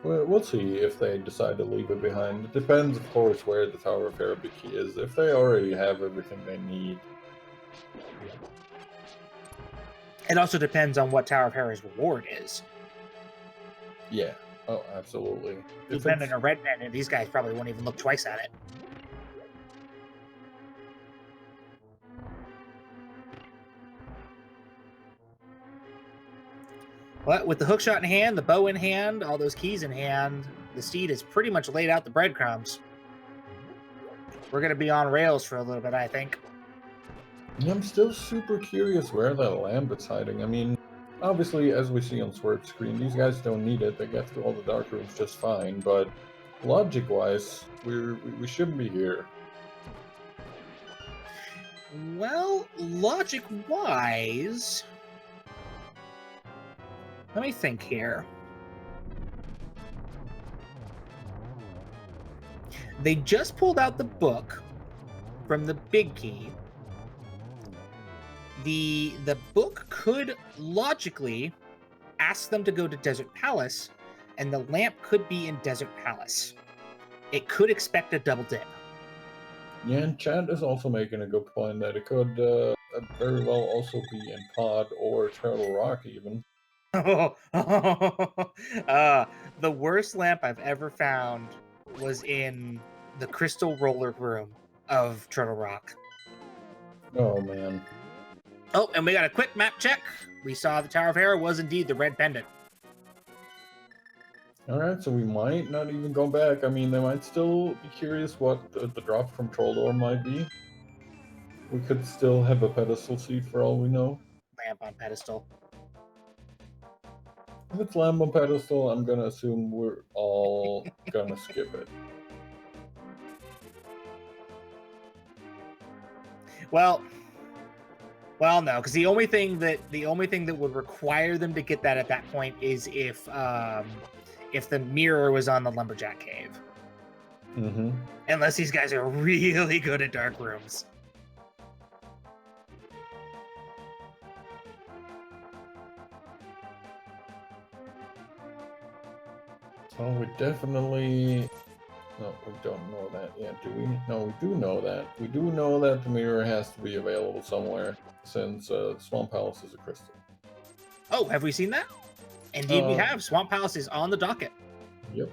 We'll see if they decide to leave it behind. It depends, of course, where the Tower of Hera big key is. If they already have everything they need. It also depends on what Tower of Hera's reward is. Yeah. Oh, absolutely. Blue pendant or red pendant, these guys probably won't even look twice at it. But with the hookshot in hand, the bow in hand, all those keys in hand, the steed has pretty much laid out the breadcrumbs. We're going to be on rails for a little bit, I think. I'm still super curious where that lamp is hiding. I mean, obviously, as we see on Swerv's screen, these guys don't need it. They get through all the dark rooms just fine, but logic-wise, we shouldn't be here. Well, logic-wise... Let me think here. They just pulled out the book from the big key. The book could logically ask them to go to Desert Palace, and the lamp could be in Desert Palace. It could expect a double dip. Yeah, and Chad is also making a good point that it could very well also be in Pod or Turtle Rock even. The worst lamp I've ever found was in the crystal roller room of Turtle Rock. Oh, man. Oh, and we got a quick map check. We saw the Tower of Hera was indeed the red pendant. Alright, so we might not even go back. I mean, they might still be curious what the drop from Troldor might be. We could still have a pedestal seat for all we know. Lamp on pedestal. If it's lamp on pedestal, I'm gonna assume we're all gonna skip it. Well, no, because the only thing that would require them to get that at that point is if the mirror was on the lumberjack cave. Mm-hmm. Unless these guys are really good at dark rooms. Oh, we definitely... No, we don't know that yet, do we? No, we do know that. We do know that the mirror has to be available somewhere, since Swamp Palace is a crystal. Oh, have we seen that? Indeed we have. Swamp Palace is on the docket. Yep.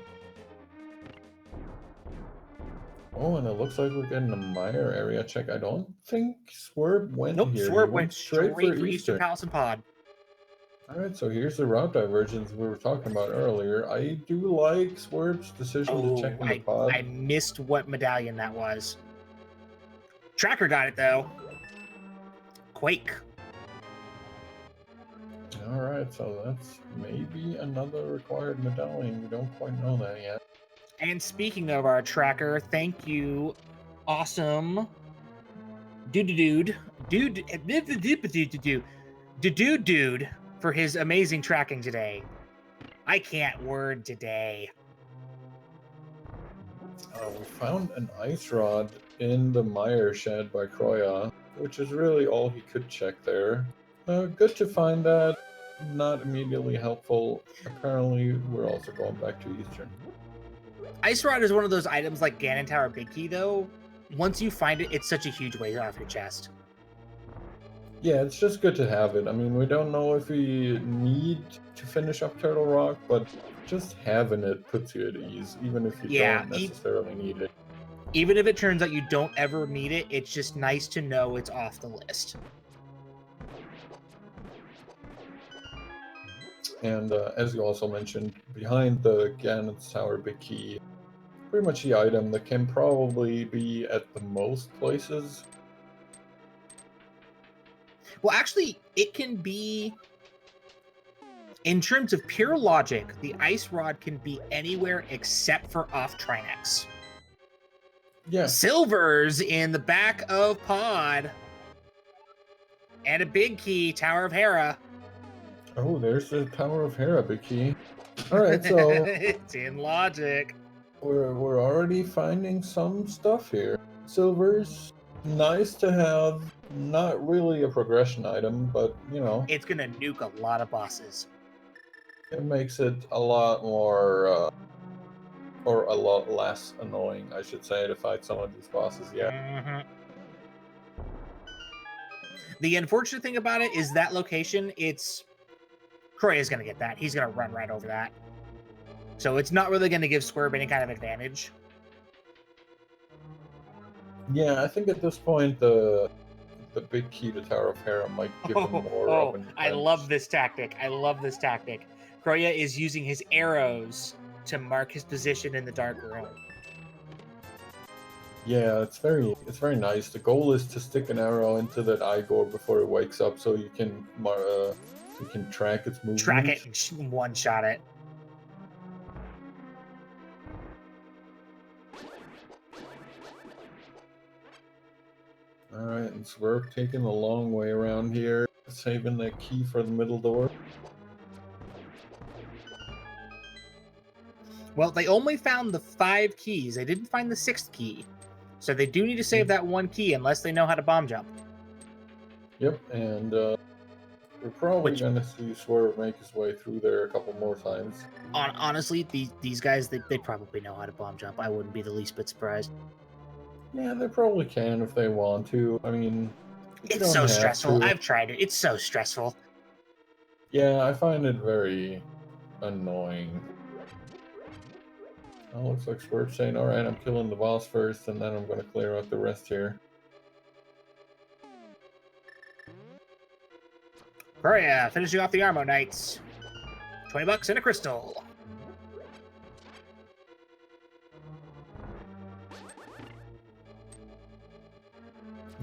Oh, and it looks like we're getting a Meyer area check. I don't think Swerb went here. Nope, Swerb went straight for Eastern Palace and Pod. Alright, so here's the route divergence we were talking about earlier. I do like Swerve's decision to check in the pod. I missed what medallion that was. Tracker got it, though. Quake. Alright, so that's maybe another required medallion. We don't quite know that yet. And speaking of our tracker, thank you, awesome dude, for his amazing tracking today. I can't word today. We found an ice rod in the Meyer shed by chrouya, which is really all he could check there. Good to find that. Not immediately helpful. Apparently, we're also going back to Eastern. Ice rod is one of those items like Ganon Tower Big Key, though. Once you find it, it's such a huge weight off your chest. Yeah, it's just good to have it. I mean, we don't know if we need to finish up Turtle Rock, but just having it puts you at ease, even if you don't necessarily need it. Even if it turns out you don't ever need it, it's just nice to know it's off the list. And as you also mentioned, behind the Ganon's Tower Big Key, pretty much the item that can probably be at the most places. Well, actually, it can be... In terms of pure logic, the ice rod can be anywhere except for off Trinex. Yeah. Silver's in the back of Pod. And a big key, Tower of Hera. Oh, there's the Tower of Hera Big Key. Alright, so... It's in logic. We're already finding some stuff here. Silver's nice to have. Not really a progression item, but, you know. It's gonna nuke a lot of bosses. It makes it a lot more, or a lot less annoying, I should say, to fight some of these bosses, yeah. Mm-hmm. The unfortunate thing about it is that location, it's... Chrouya's gonna get that. He's gonna run right over that. So it's not really gonna give Swerb any kind of advantage. Yeah, I think at this point, the the big key to Tower of Hera might give him more of an I love this tactic. I love this tactic. Chrouya is using his arrows to mark his position in the dark room. Yeah, it's very nice. The goal is to stick an arrow into that Igor before it wakes up, so you can track its movement. Track it and one-shot it. All right, and Swerb taking a long way around here, saving that key for the middle door. Well, they only found the 5 keys. They didn't find the 6th key. So they do need to save that 1 key unless they know how to bomb jump. Yep, and we're probably going to see Swerve make his way through there a couple more times. Honestly, these guys, they probably know how to bomb jump. I wouldn't be the least bit surprised. Yeah, they probably can if they want to. I mean, it's so stressful. I've tried it. It's so stressful. Yeah, I find it very annoying. Well, looks like Swerve saying, alright, I'm killing the boss first, and then I'm going to clear out the rest here. Chrouya, finishing off the Armo Knights. $20 and a crystal.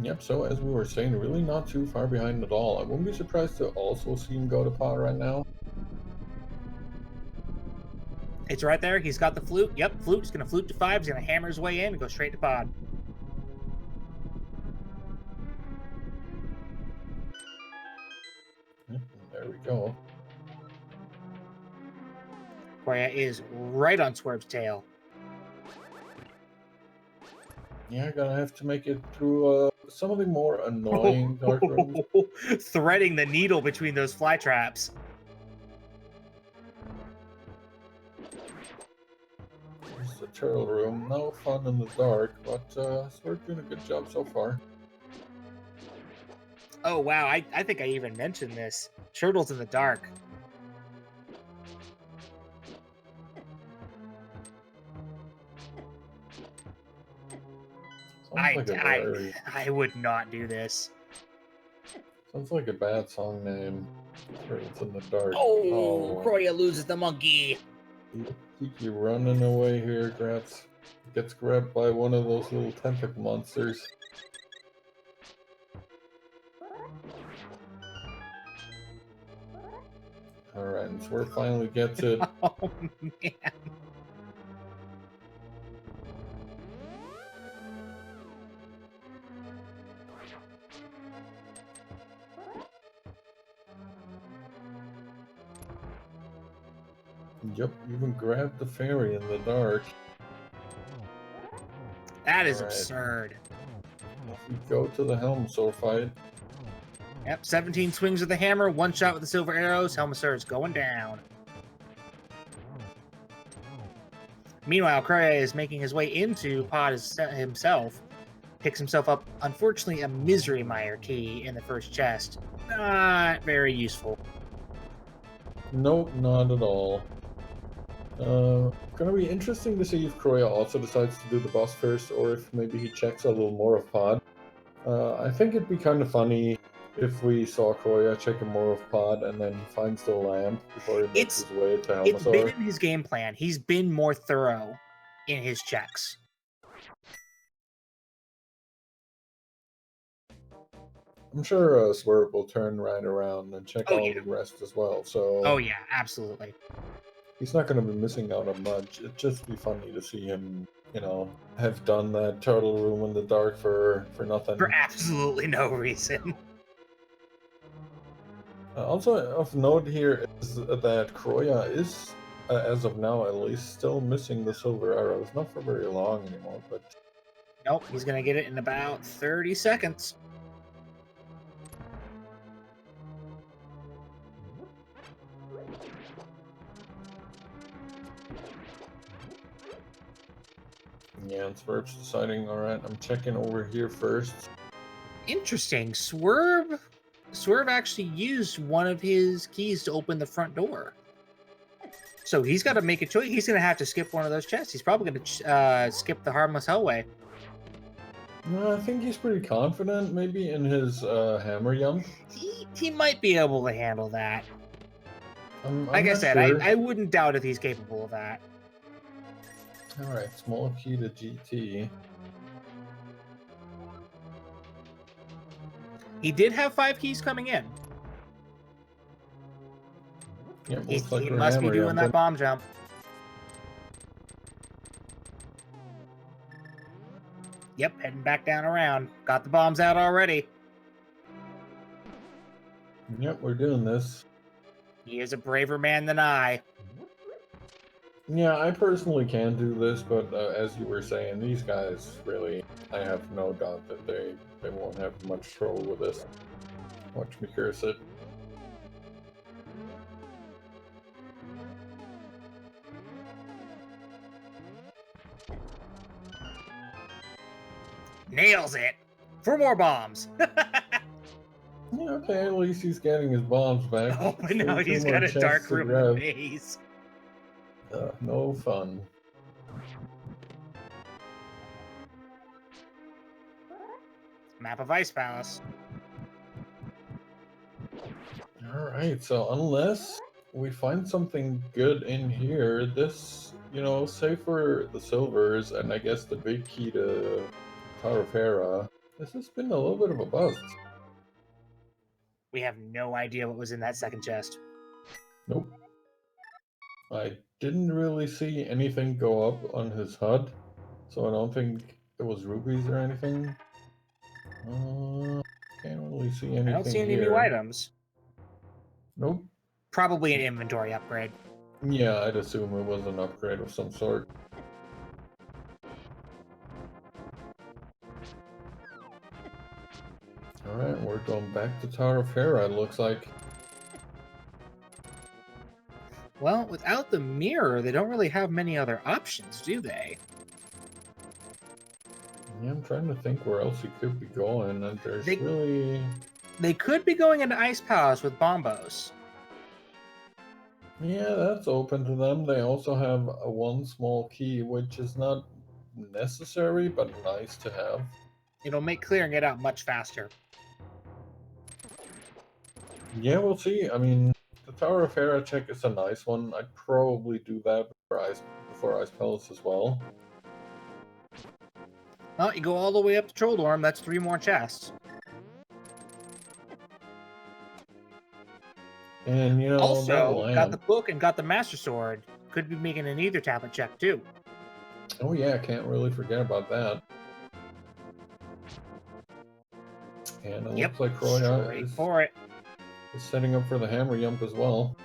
Yep, so as we were saying, really not too far behind at all. I wouldn't be surprised to also see him go to pot right now. It's right there. He's got the flute. Yep, flute. He's going to flute to 5. He's going to hammer his way in and go straight to pod. Yep, there we go. Chrouya is right on Swerve's tail. Yeah, gonna have to make it through some of the more annoying dark rooms. Threading the needle between those fly traps. Here's the turtle room. No fun in the dark, but Swerve doing a good job so far. Oh, wow. I think I even mentioned this. Turtles in the dark. I would not do this. Sounds like a bad song name. Turtles in the dark. Oh, Chrouya loses the monkey. Keep you running away here, gets grabbed by one of those little tentacle monsters. Alright, and Swerve finally gets it. Oh, man. Yep, even grabbed the fairy in the dark. That is absurd. We go to the Helmsaur fight. Yep, 17 swings with the hammer, 1 shot with the silver arrows. Helmsaur's going down. Meanwhile, Chrouya is making his way into pod himself. Picks himself up, unfortunately, a Misery Mire key in the first chest. Not very useful. Nope, not at all. Gonna be interesting to see if Chrouya also decides to do the boss first, or if maybe he checks a little more of pod. I think it'd be kind of funny if we saw Chrouya checking more of pod, and then he finds the lamp before he makes his way to Helmsaur. It's been in his game plan. He's been more thorough in his checks. I'm sure Swerve will turn right around and check all the rest as well. So. Oh yeah, absolutely. He's not going to be missing out on much. It'd just be funny to see him, you know, have done that turtle room in the dark for nothing. For absolutely no reason. Also of note here is that Chrouya is, as of now at least, still missing the silver arrows. Not for very long anymore, but... Nope, he's going to get it in about 30 seconds. Yeah, and Swerve's deciding, alright, I'm checking over here first. Interesting. Swerve actually used one of his keys to open the front door. So he's got to make a choice. He's going to have to skip one of those chests. He's probably going to skip the Harmless Hellway. No, I think he's pretty confident, maybe in his hammer jump. He might be able to handle that. I'm Like I not said, sure. I wouldn't doubt if he's capable of that. All right, small key to GT. He did have 5 keys coming in. Yep, looks like He we're must be hammer doing that jumping. bomb jump. Yep, heading back down around. Got the bombs out already. Yep, we're doing this. He is a braver man than I. Yeah, I personally can do this, but as you were saying, these guys really, I have no doubt that they won't have much trouble with this. Watch me curse it. Nails it. 4 more bombs. Yeah, okay, at least he's getting his bombs back. Oh, but Still now 2 he's more got a chests dark to room in the grab. maze. No fun. Map of Ice Palace. Alright, so unless we find something good in here, this, you know, say for the silvers, and I guess the big key to Tower of Hera, this has been a little bit of a bust. We have no idea what was in that second chest. Nope. I didn't really see anything go up on his HUD, so I don't think it was rubies or anything. Can't really see anything I don't see any here. new items. Nope. Probably an inventory upgrade. Yeah, I'd assume it was an upgrade of some sort. Alright, we're going back to Tower of Hera, it looks like. Well, without the mirror, they don't really have many other options, do they? Yeah, I'm trying to think where else he could be going, and there's really... They could be going into Ice Palace with Bombos. Yeah, that's open to them. They also have a one small key, which is not necessary, but nice to have. It'll make clearing it out much faster. Yeah, we'll see. I mean, the Tower of Hera check is a nice one. I'd probably do that before Ice Palace as well. Well, you go all the way up to Troll Dorm, that's 3 more chests. And, you know, Also, that got the lamp... book and got the Master Sword. Could be making an Ether Tablet check, too. Oh yeah, can't really forget about that. And it looks like chrouya is setting up for the hammer jump as well.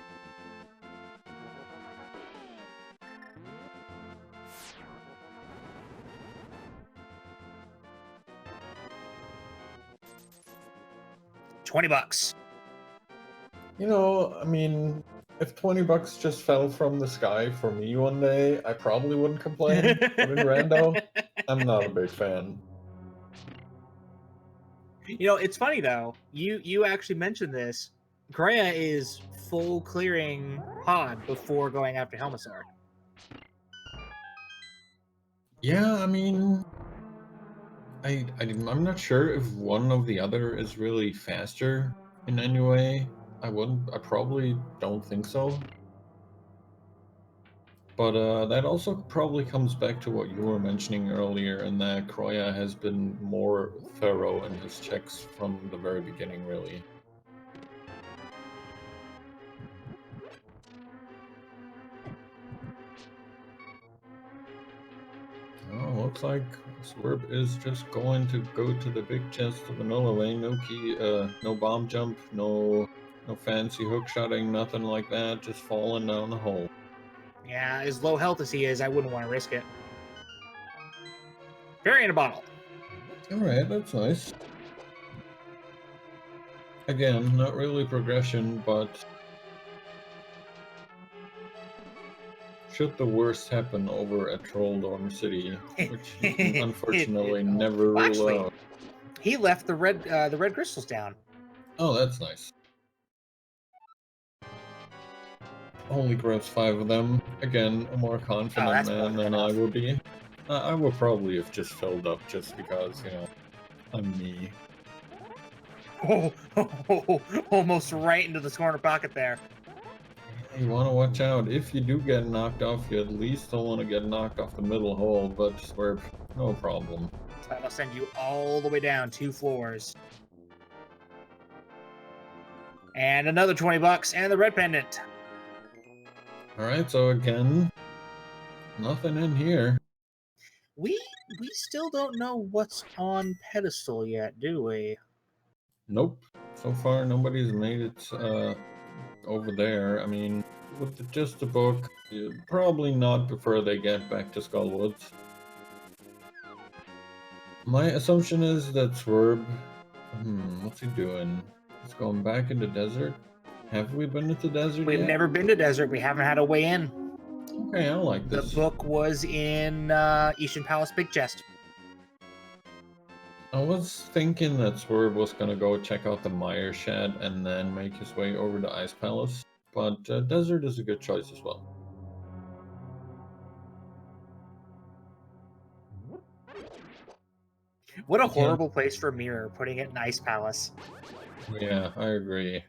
$20. You know, I mean, if 20 bucks just fell from the sky for me one day, I probably wouldn't complain. But in Rando, I'm not a big fan. You know, it's funny though. You actually mentioned this. Chrouya is full clearing pod before going after Helmasaur. Yeah, I mean, I'm not sure if one of the other is really faster in any way. I probably don't think so. But that also probably comes back to what you were mentioning earlier, in that chrouya has been more thorough in his checks from the very beginning, really. Oh, looks like Swerb is just going to go to the big chest of vanilla lane. No key, no bomb jump, no fancy hook shotting, nothing like that. Just falling down the hole. Yeah, as low health as he is, I wouldn't want to risk it. Fairy in a bottle. Alright, that's nice. Again, not really progression, but should the worst happen over at Trolldorm City, which you can unfortunately never rule out. He left the red crystals down. Oh, that's nice. Only grabs 5 of them. Again, a more confident man than I would be. I would probably have just filled up just because, you know, I'm me. Oh, almost right into the corner pocket there. You want to watch out. If you do get knocked off, you at least don't want to get knocked off the middle hole, but Swerb, no problem. That'll send you all the way down 2 floors. And another 20 bucks and the red pendant. Alright, so again, nothing in here. We still don't know what's on pedestal yet, do we? Nope. So far, nobody's made it over there. I mean, with just the book, probably not before they get back to Skullwoods. My assumption is that Swerb... what's he doing? He's going back in the desert? Have we been into the desert We've yet? never been to desert. We haven't had a way in. Okay, I like The this. book was in Eastern Palace Big Chest. I was thinking that Swerb was gonna go check out the Mire Shed and then make his way over to Ice Palace, but desert is a good choice as well. What a horrible place for a mirror, putting it in Ice Palace. Yeah, I agree.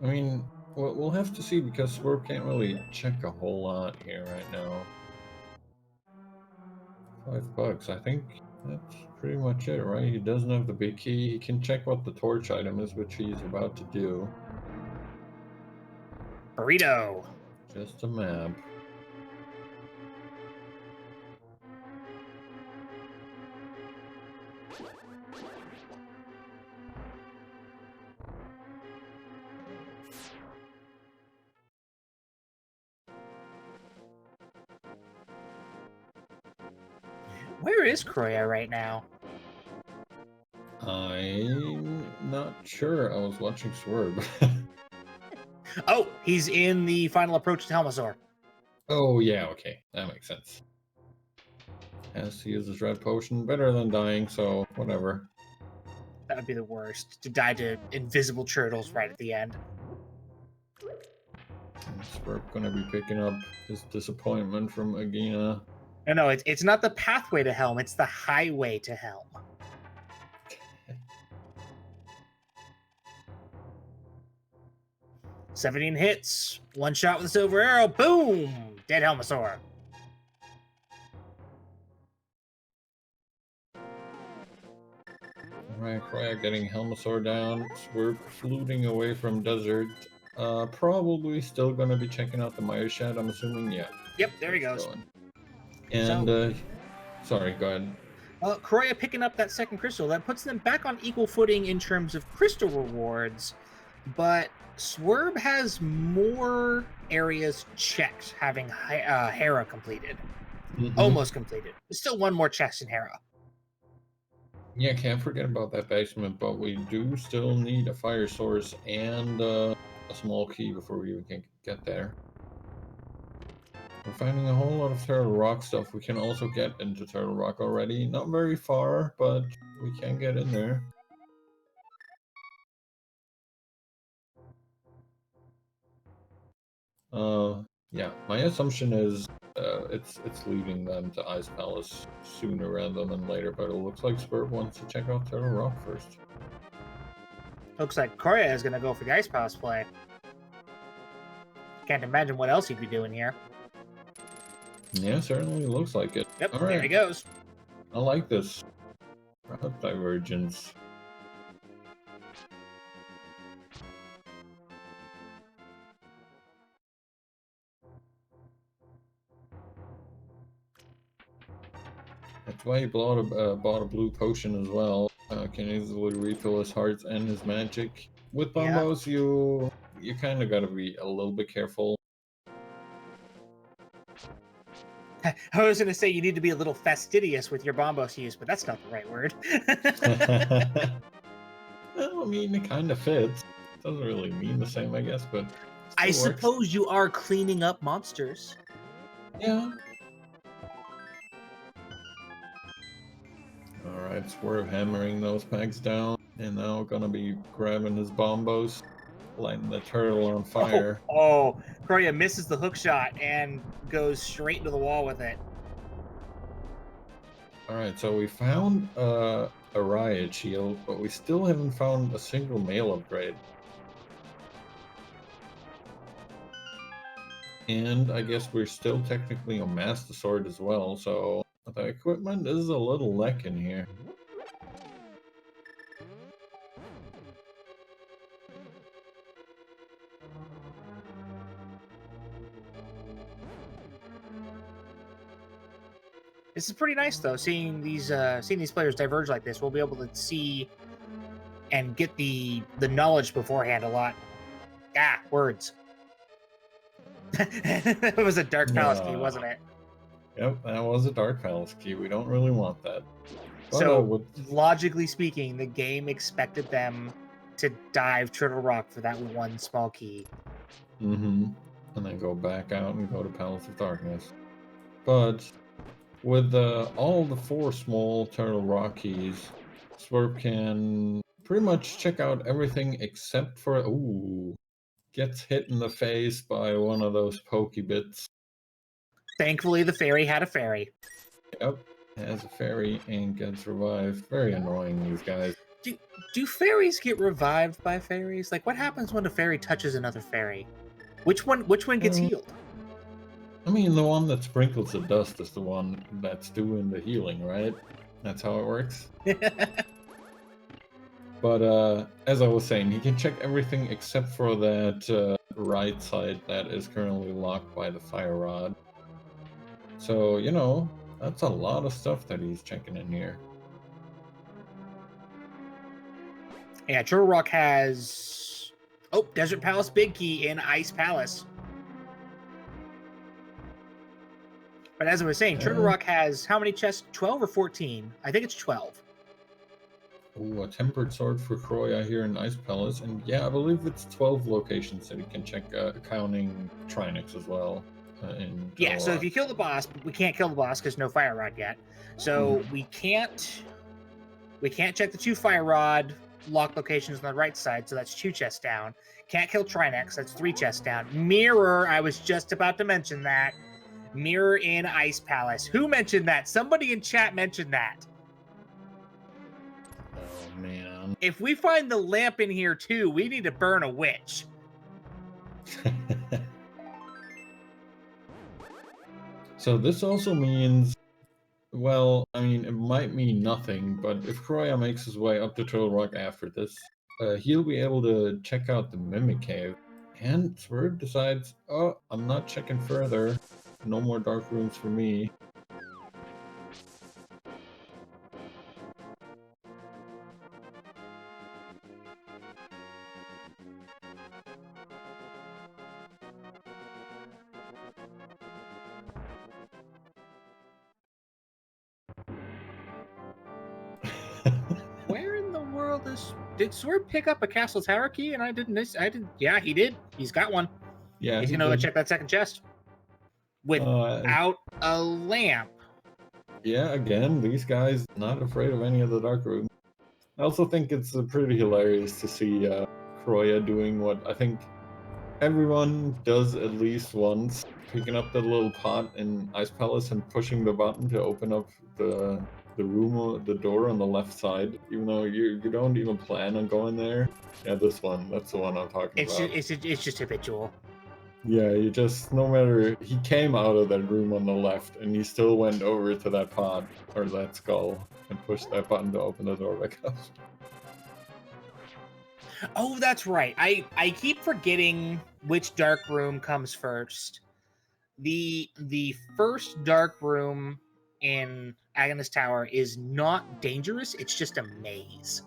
I mean, we'll have to see because Swerb can't really check a whole lot here right now. $5, I think that's pretty much it, right? He doesn't have the big key. He can check what the torch item is, which he's about to do. Burrito. Just a map. Where is Chrouya right now? I'm not sure. I was watching Swerb. Oh, he's in the final approach to Helmasaur. Oh, yeah, okay. That makes sense. Has to use his red potion. Better than dying, so whatever. That would be the worst, to die to invisible turtles right at the end. And Swerb gonna be picking up his disappointment from Agina. No, it's not the pathway to Helm, it's the highway to Helm. "17 hits, 1 shot with a silver arrow, boom! Dead Helmasaur. Alright, Chrouya getting Helmasaur down. Swerb fluting away from desert. Probably still gonna be checking out the Mire Shed, I'm assuming. Yeah. Yep, there he goes. Going. And, sorry, go ahead. Chrouya picking up that second crystal, that puts them back on equal footing in terms of crystal rewards, but Swerb has more areas checked, having Hera completed. Almost completed. There's still 1 more chest in Hera. Yeah, can't forget about that basement, but we do still need a fire source and a small key before we even can get there. We're finding a whole lot of Turtle Rock stuff. We can also get into Turtle Rock already. Not very far, but we can get in there. Yeah, my assumption is it's leading them to Ice Palace sooner rather than later, but it looks like Swerb wants to check out Turtle Rock first. Looks like Chrouya is going to go for the Ice Palace play. Can't imagine what else he'd be doing here. Yeah, certainly looks like it. Yep, All there right. he goes. I like this. Route divergence. That's why he bought a blue potion as well. Can easily refill his hearts and his magic. With bombos, you kind of gotta be a little bit careful. I was going to say you need to be a little fastidious with your bombos use, but that's not the right word. Well, I mean, it kind of fits. Doesn't really mean the same, I guess, but I still works. suppose you are cleaning up monsters. Yeah. Alright, Swerve hammering those pegs down, and now gonna be grabbing his bombos. lighting the turtle on fire. Oh, chrouya misses the hook shot and goes straight into the wall with it. Alright, so we found a riot shield, but we still haven't found a single mail upgrade. And I guess we're still technically on Master Sword as well, so the equipment is a little lacking here. This is pretty nice though, seeing these players diverge like this. We'll be able to see and get the knowledge beforehand a lot. Words. It was a Dark Palace key, wasn't it? Yep, that was a Dark Palace key. We don't really want that. But, so, logically speaking, the game expected them to dive Turtle Rock for that one small key. Mm-hmm. And then go back out and go to Palace of Darkness. But with all the 4 small Turtle Rock keys, Swerb can pretty much check out everything except for... Ooh, gets hit in the face by one of those pokey bits. Thankfully, the fairy had a fairy. Yep, has a fairy and gets revived. Very annoying, these guys. Do fairies get revived by fairies? Like, what happens when a fairy touches another fairy? Which one gets healed? I mean, the one that sprinkles the dust is the one that's doing the healing, right? That's how it works. But as I was saying, he can check everything except for that right side that is currently locked by the fire rod. So, you know, that's a lot of stuff that he's checking in here. Yeah, Turtle Rock has... Oh, Desert Palace Big Key in Ice Palace. But as I was saying, Turtle Rock has how many chests? 12 or 14? I think it's 12. Ooh, a tempered sword for chrouya here in Ice Palace. And yeah, I believe it's 12 locations that he can check, counting Trinix as well. Yeah, so if you kill the boss, we can't kill the boss because no fire rod yet. So we can't check the 2 fire rod lock locations on the right side, so that's 2 chests down. Can't kill Trinix, that's 3 chests down. Mirror, I was just about to mention that. Mirror in Ice Palace. Who mentioned that? Somebody in chat mentioned that. Oh, man. If we find the lamp in here too, we need to burn a witch. So this also means, well, I mean, it might mean nothing, but if chrouya makes his way up to Turtle Rock after this, he'll be able to check out the Mimic Cave. And Swerb decides, oh, I'm not checking further. No more dark rooms for me. Where in the world did Swerb pick up a castle tower key and I didn't? Yeah, he did. He's got one. Yeah, he's gonna go check that second chest without a lamp. Yeah, again, these guys not afraid of any of the dark rooms. I also think it's pretty hilarious to see chrouya doing what I think everyone does at least once, picking up the little pot in Ice Palace and pushing the button to open up the room, the door on the left side, even though you don't even plan on going there. Yeah, this one, that's the one I'm talking about. It's just habitual. Yeah, you just, no matter, he came out of that room on the left and he still went over to that pot, or that skull, and pushed that button to open the door back up. Oh, that's right. I keep forgetting which dark room comes first. The first dark room in Agnes Tower is not dangerous, it's just a maze.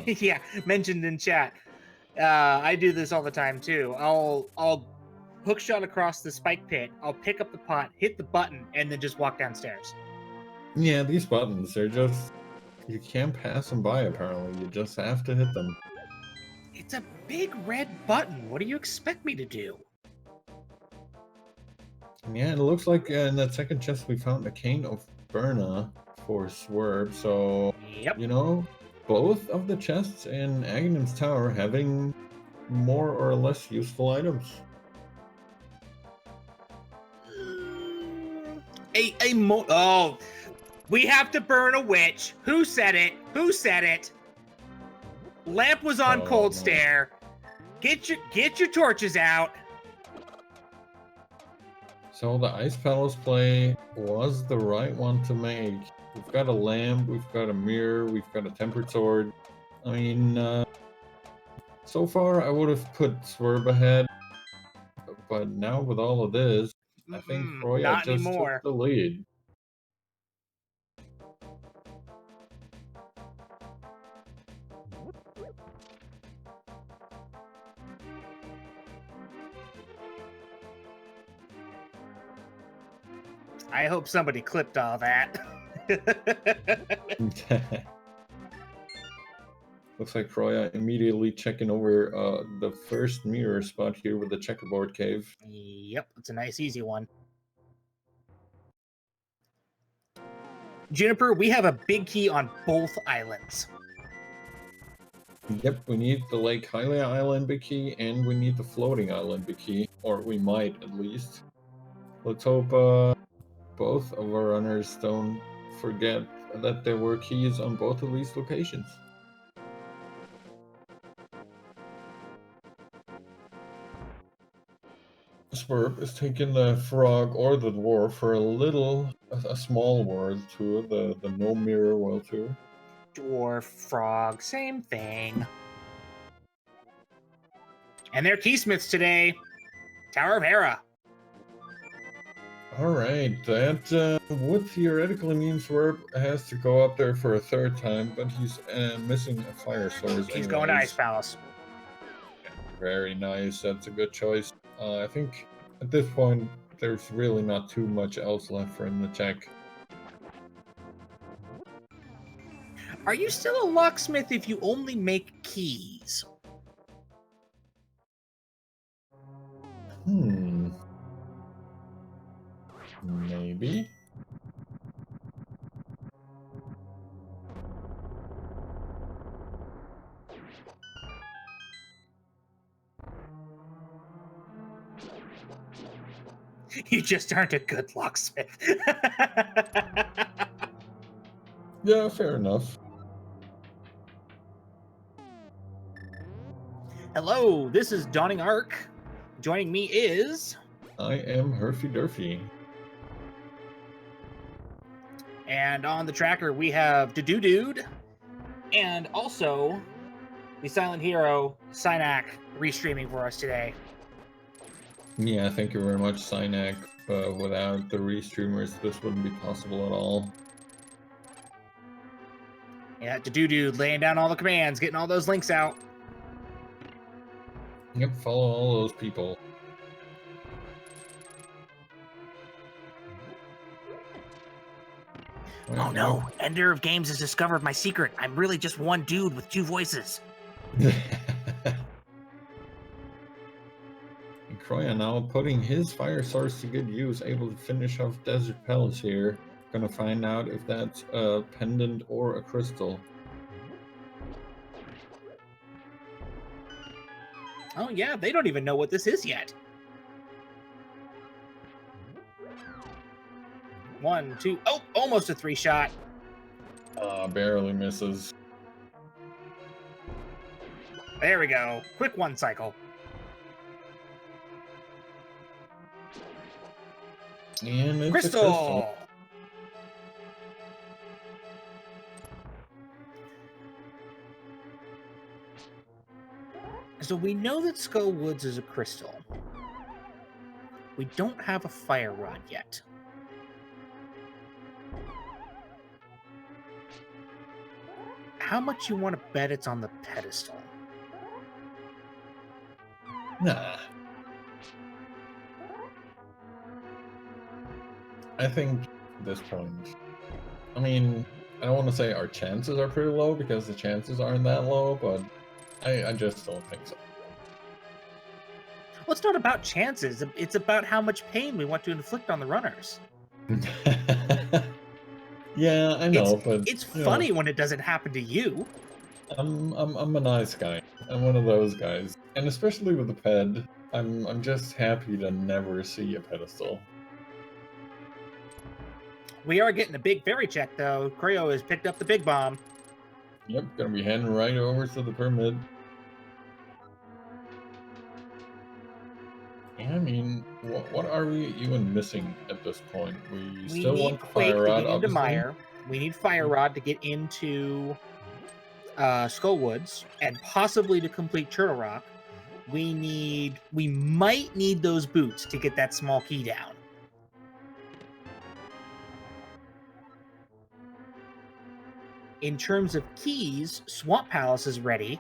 Yeah, mentioned in chat. I do this all the time too. I'll hook shot across the spike pit, I'll pick up the pot, hit the button, and then just walk downstairs. Yeah, these buttons, they're just, you can't pass them by apparently, you just have to hit them. It's a big red button, what do you expect me to do? Yeah, it looks like in that second chest we found a Cane of Berna for Swerb. So, Yep. you know, both of the chests in Agonim's Tower having more or less useful items. Oh, we have to burn a witch. Who said it? Who said it? Lamp was on cold no. stare. Get your torches out. So the Ice Palace play was the right one to make. We've got a lamp, we've got a mirror, we've got a tempered sword. I mean, so far I would have put Swerb ahead, but now with all of this, I think chrouya not just anymore. took the lead. I hope somebody clipped all that. Looks like chrouya immediately checking over the first mirror spot here with the checkerboard cave. Yep, it's a nice easy one. Juniper, we have a big key on both islands. Yep, we need the Lake Hylia Island big key, and we need the floating island big key, or we might at least. Let's hope both of our runners don't forget that there were keys on both of these locations. Swerb is taking the frog or the dwarf for a small world tour, the no mirror world tour. Dwarf, frog, same thing. And they're keysmiths today. Tower of Hera. Alright, that would theoretically mean Swerb has to go up there for a third time, but he's missing a fire source. He's going to Ice Palace. Very nice, that's a good choice. I think at this point, there's really not too much else left for him to check. Are you still a locksmith if you only make keys? Maybe. You just aren't a good locksmith. Yeah, fair enough. Hello, this is Dawning Arc. Joining me is... I am Herfy Durfy. And on the tracker, we have Dude, and also the silent hero, Synac, restreaming for us today. Yeah, thank you very much, Synac. Without the restreamers, this wouldn't be possible at all. Yeah, Dude laying down all the commands, getting all those links out. Yep, follow all those people. Oh no, Ender of Games has discovered my secret. I'm really just one dude with two voices. chrouya now putting his fire source to good use, able to finish off Desert Palace here. Gonna find out if that's a pendant or a crystal. Oh yeah, they don't even know what this is yet. 1, 2, oh, almost a 3-shot. Barely misses. There we go. Quick 1 cycle. And it's Crystal! a crystal. So we know that Skull Woods is a crystal. We don't have a fire rod yet. How much you want to bet it's on the pedestal? Nah. I think at this point, I mean, I don't want to say our chances are pretty low because the chances aren't that low, but I just don't think so. Well, it's not about chances. It's about how much pain we want to inflict on the runners. Yeah, I know, but It's you funny know, when it doesn't happen to you. I'm a nice guy. I'm one of those guys, and especially with the ped, I'm just happy to never see a pedestal. We are getting a big fairy check, though. Chrouya has picked up the big bomb. Yep, gonna be heading right over to the pyramid. Yeah, I mean, what are we even missing at this point? We We still need want the fire Quake to rod, get into obviously. Mire. We need Fire Rod to get into Skullwoods, and possibly to complete Turtle Rock. We might need those boots to get that small key down. In terms of keys, Swamp Palace is ready.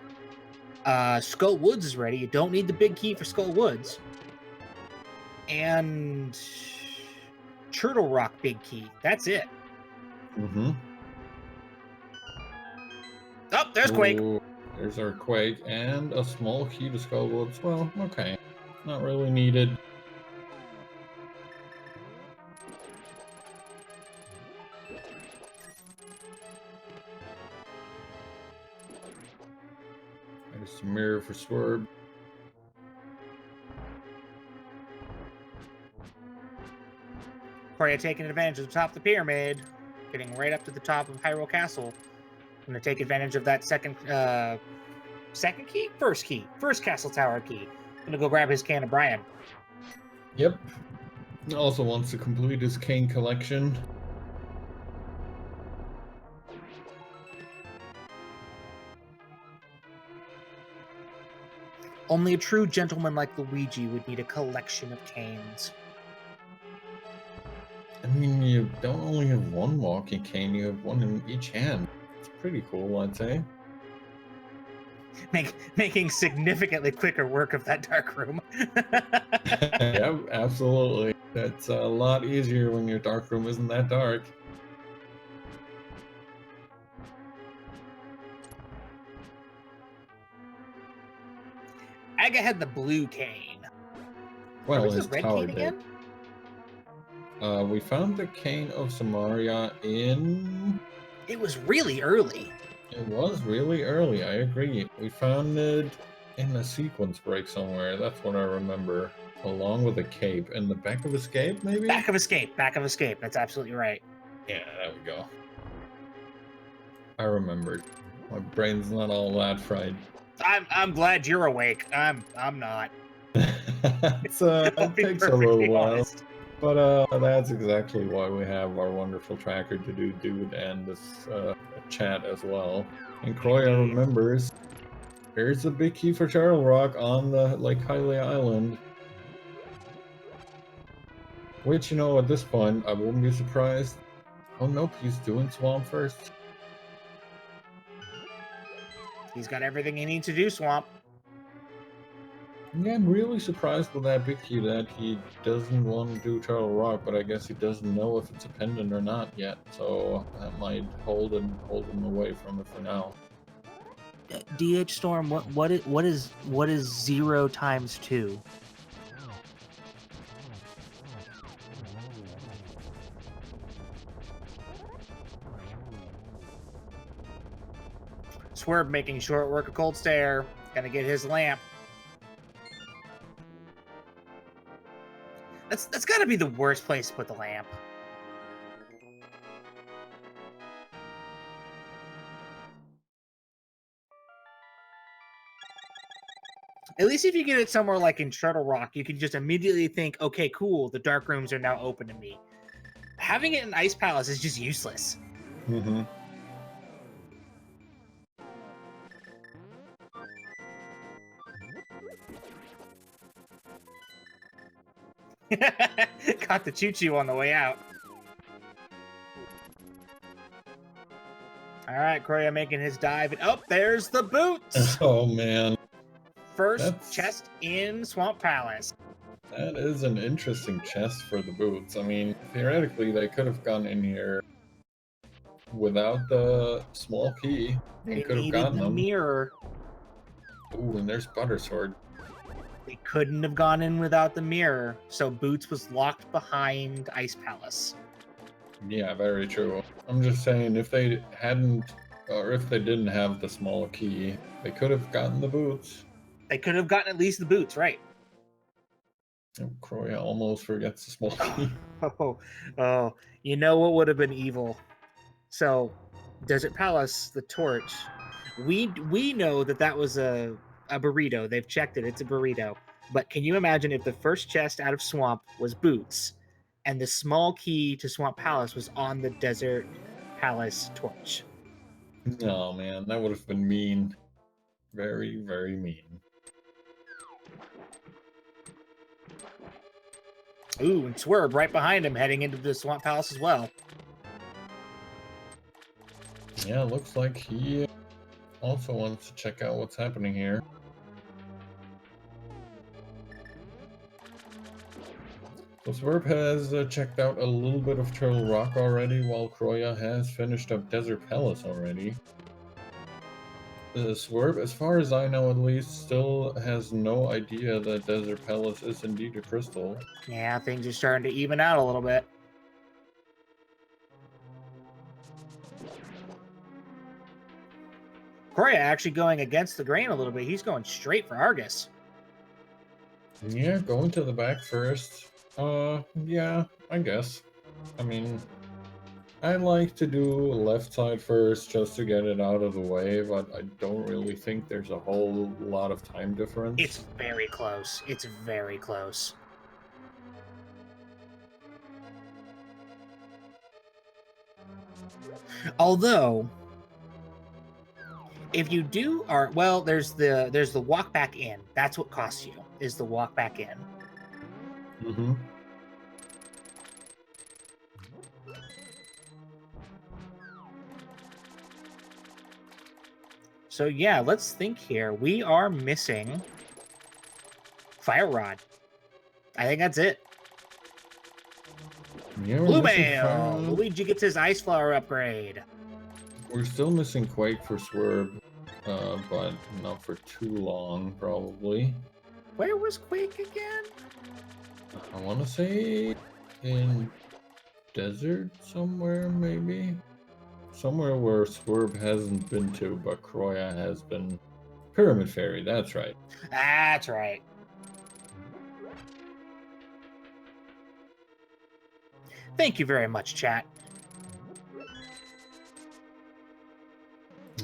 Skull Woods is ready. You don't need the big key for Skull Woods. And Turtle Rock big key. That's it. Mm-hmm. Oh, there's Quake. Ooh, there's our Quake and a small key to Skullwoods. Well, okay. Not really needed. There's the mirror for Swerb. Chrouya taking advantage of the top of the pyramid. Getting right up to the top of Hyrule Castle. I'm going to take advantage of that second key? First key. First Castle Tower key. I'm going to go grab his can of Brian. Yep. Also wants to complete his cane collection. Only a true gentleman like Luigi would need a collection of canes. I mean, you don't only have one walking cane, you have one in each hand. It's pretty cool, I'd say. Making significantly quicker work of that dark room. Yeah, absolutely. That's a lot easier when your dark room isn't that dark. Aga had the blue cane. Well, Where's his the red tower cane did. again? We found the cane of Samaria in... It was really early. It was really early, I agree. We found it in a sequence break somewhere. That's what I remember. Along with a cape. In the back of Escape, maybe? Back of Escape. Back of Escape. That's absolutely right. Yeah, there we go. I remembered. My brain's not all that fried. I'm glad you're awake. I'm not. It takes a little while. But that's exactly why we have our wonderful tracker to do Dude and this chat as well. And Chrouya remembers, here's the big key for Turtle Rock on the Lake Hylia Island. Which, you know, at this point, I wouldn't be surprised. Oh nope, he's doing Swamp first. He's got everything he needs to do, Swamp. Yeah, I'm really surprised with that big key that he doesn't want to do Turtle Rock, but I guess he doesn't know if it's a pendant or not yet, so that might hold him away from it for now. DH Storm, what is 0 times 2? Swerb making short work of Cold Stare. Gonna get his lamp. That's gotta be the worst place to put the lamp. At least if you get it somewhere like in Turtle Rock, you can just immediately think, okay, cool, the dark rooms are now open to me. Having it in Ice Palace is just useless. Mm-hmm. Caught the choo-choo on the way out. All right, Chrouya making his dive. And, oh, there's the boots. Oh, man. First chest in Swamp Palace. That is an interesting chest for the boots. I mean, theoretically, they could have gone in here without the small key and could have gotten them. Mirror. Ooh, and there's Buttersword. They couldn't have gone in without the mirror, so Boots was locked behind Ice Palace. Yeah, very true. I'm just saying, if they hadn't, or if they didn't have the small key, they could have gotten the boots. They could have gotten at least the boots, right? Oh, Chrouya almost forgets the small key. Oh, you know what would have been evil? So, Desert Palace, the torch. We know that was a burrito. They've checked it. It's a burrito. But can you imagine if the first chest out of Swamp was boots, and the small key to Swamp Palace was on the Desert Palace torch? No, man, that would have been mean. Very, very mean. Ooh, and Swerb right behind him, heading into the Swamp Palace as well. Yeah, looks like he also wants to check out what's happening here. So Swerb has checked out a little bit of Turtle Rock already, while Chrouya has finished up Desert Palace already. Swerb, as far as I know at least, still has no idea that Desert Palace is indeed a crystal. Yeah, things are starting to even out a little bit. Chrouya actually going against the grain a little bit. He's going straight for Argus. Yeah, going to the back first. Yeah, I guess. I mean, I like to do left side first just to get it out of the way, but I don't really think there's a whole lot of time difference. It's very close. It's very close. Although, if you do, or well, there's the walk back in. That's what costs you, is the walk back in. Mm-hmm. So yeah, let's think here. We are missing Fire Rod. I think that's it. Yeah, Blue Mail! Luigi gets his Ice Flower upgrade. We're still missing Quake for Swerb, but not for too long, probably. Where was Quake again? I want to say in desert somewhere, maybe? Somewhere where Swerb hasn't been to, but Chrouya has been. Pyramid Fairy, that's right. That's right. Thank you very much, chat.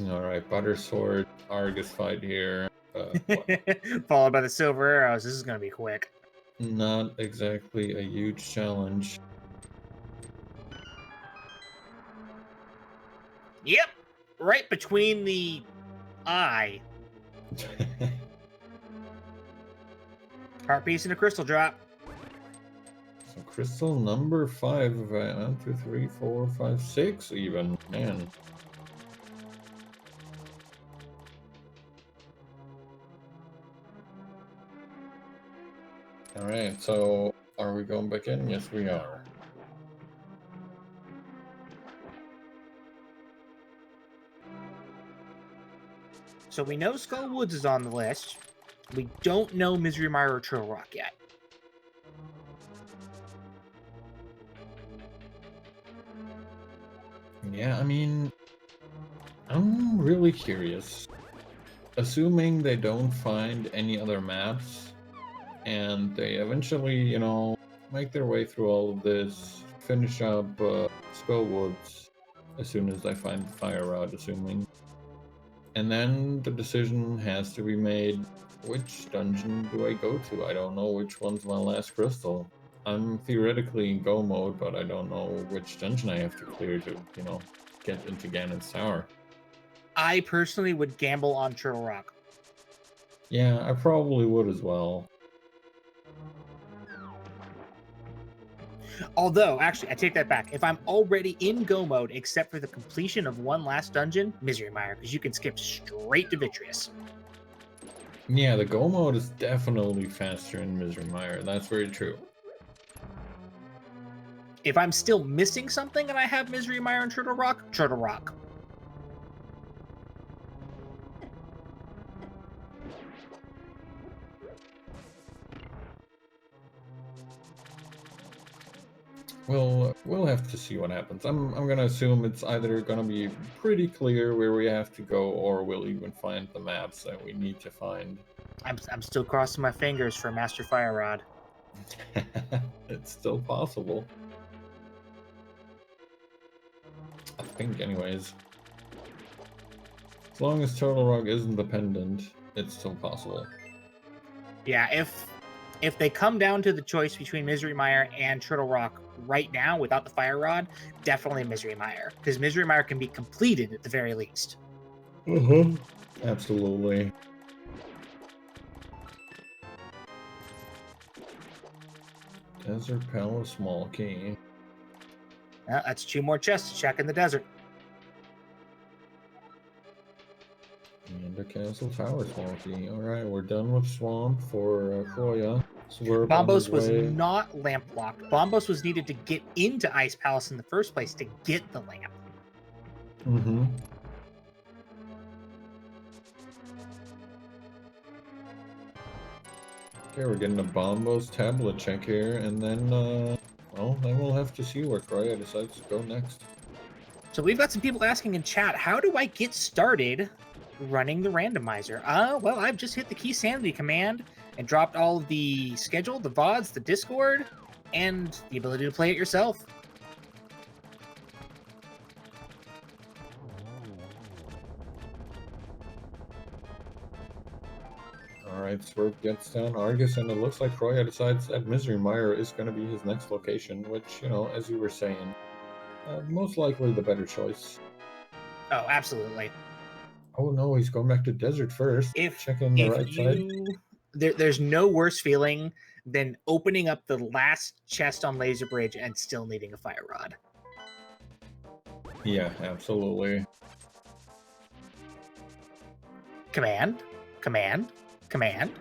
Alright, Butter Sword, Argus fight here. Followed by the Silver Arrows. This is going to be quick. Not exactly a huge challenge. Yep. Right between the eye. Heart piece and a crystal drop. So crystal number 5, 1, 2, 3, 4, 5, 6 even, man. Alright, so are we going back in? Yes, we are. So we know Skull Woods is on the list. We don't know Misery Mire or Turtle Rock yet. Yeah, I mean, I'm really curious. Assuming they don't find any other maps, and they eventually, you know, make their way through all of this, finish up Skull Woods as soon as they find the Fire Rod, assuming. And then the decision has to be made, which dungeon do I go to? I don't know which one's my last crystal. I'm theoretically in go mode, but I don't know which dungeon I have to clear to, you know, get into Ganon's Tower. I personally would gamble on Turtle Rock. Yeah, I probably would as well. Although, actually, I take that back. If I'm already in go mode, except for the completion of one last dungeon, Misery Mire, because you can skip straight to Vitreous. Yeah, the go mode is definitely faster in Misery Mire. That's very true. If I'm still missing something and I have Misery Mire and Turtle Rock, Turtle Rock. we'll have to see what happens. I'm gonna assume it's either gonna be pretty clear where we have to go, or we'll even find the maps that we need to find. I'm still crossing my fingers for Master Fire Rod. It's still possible. I think, anyways. As long as Turtle Rock isn't dependent, it's still possible. Yeah, if they come down to the choice between Misery Mire and Turtle Rock right now without the Fire Rod, definitely Misery Mire, because Misery Mire can be completed at the very least. Absolutely. Desert Palace Small Key. That's 2 more chests to check in the desert. And a Castle Tower Small Key. Alright, we're done with Swamp for chrouya. Swerb Bombos was not lamp locked. Bombos was needed to get into Ice Palace in the first place to get the lamp. Mm-hmm. Okay, we're getting a Bombos tablet check here, and then, well, then we'll have to see where chrouya decides to go next. So we've got some people asking in chat, how do I get started running the randomizer? Well, I've just hit the Keysanity command and dropped all of the schedule, the VODs, the Discord, and the ability to play it yourself. Alright, Swerb gets down Argus, and it looks like chrouya decides that Misery Mire is going to be his next location, which, you know, as you were saying, most likely the better choice. Oh, absolutely. Oh no, he's going back to desert first. Checking the right side. There's no worse feeling than opening up the last chest on Laser Bridge and still needing a Fire Rod. Yeah, absolutely. Command, command, command.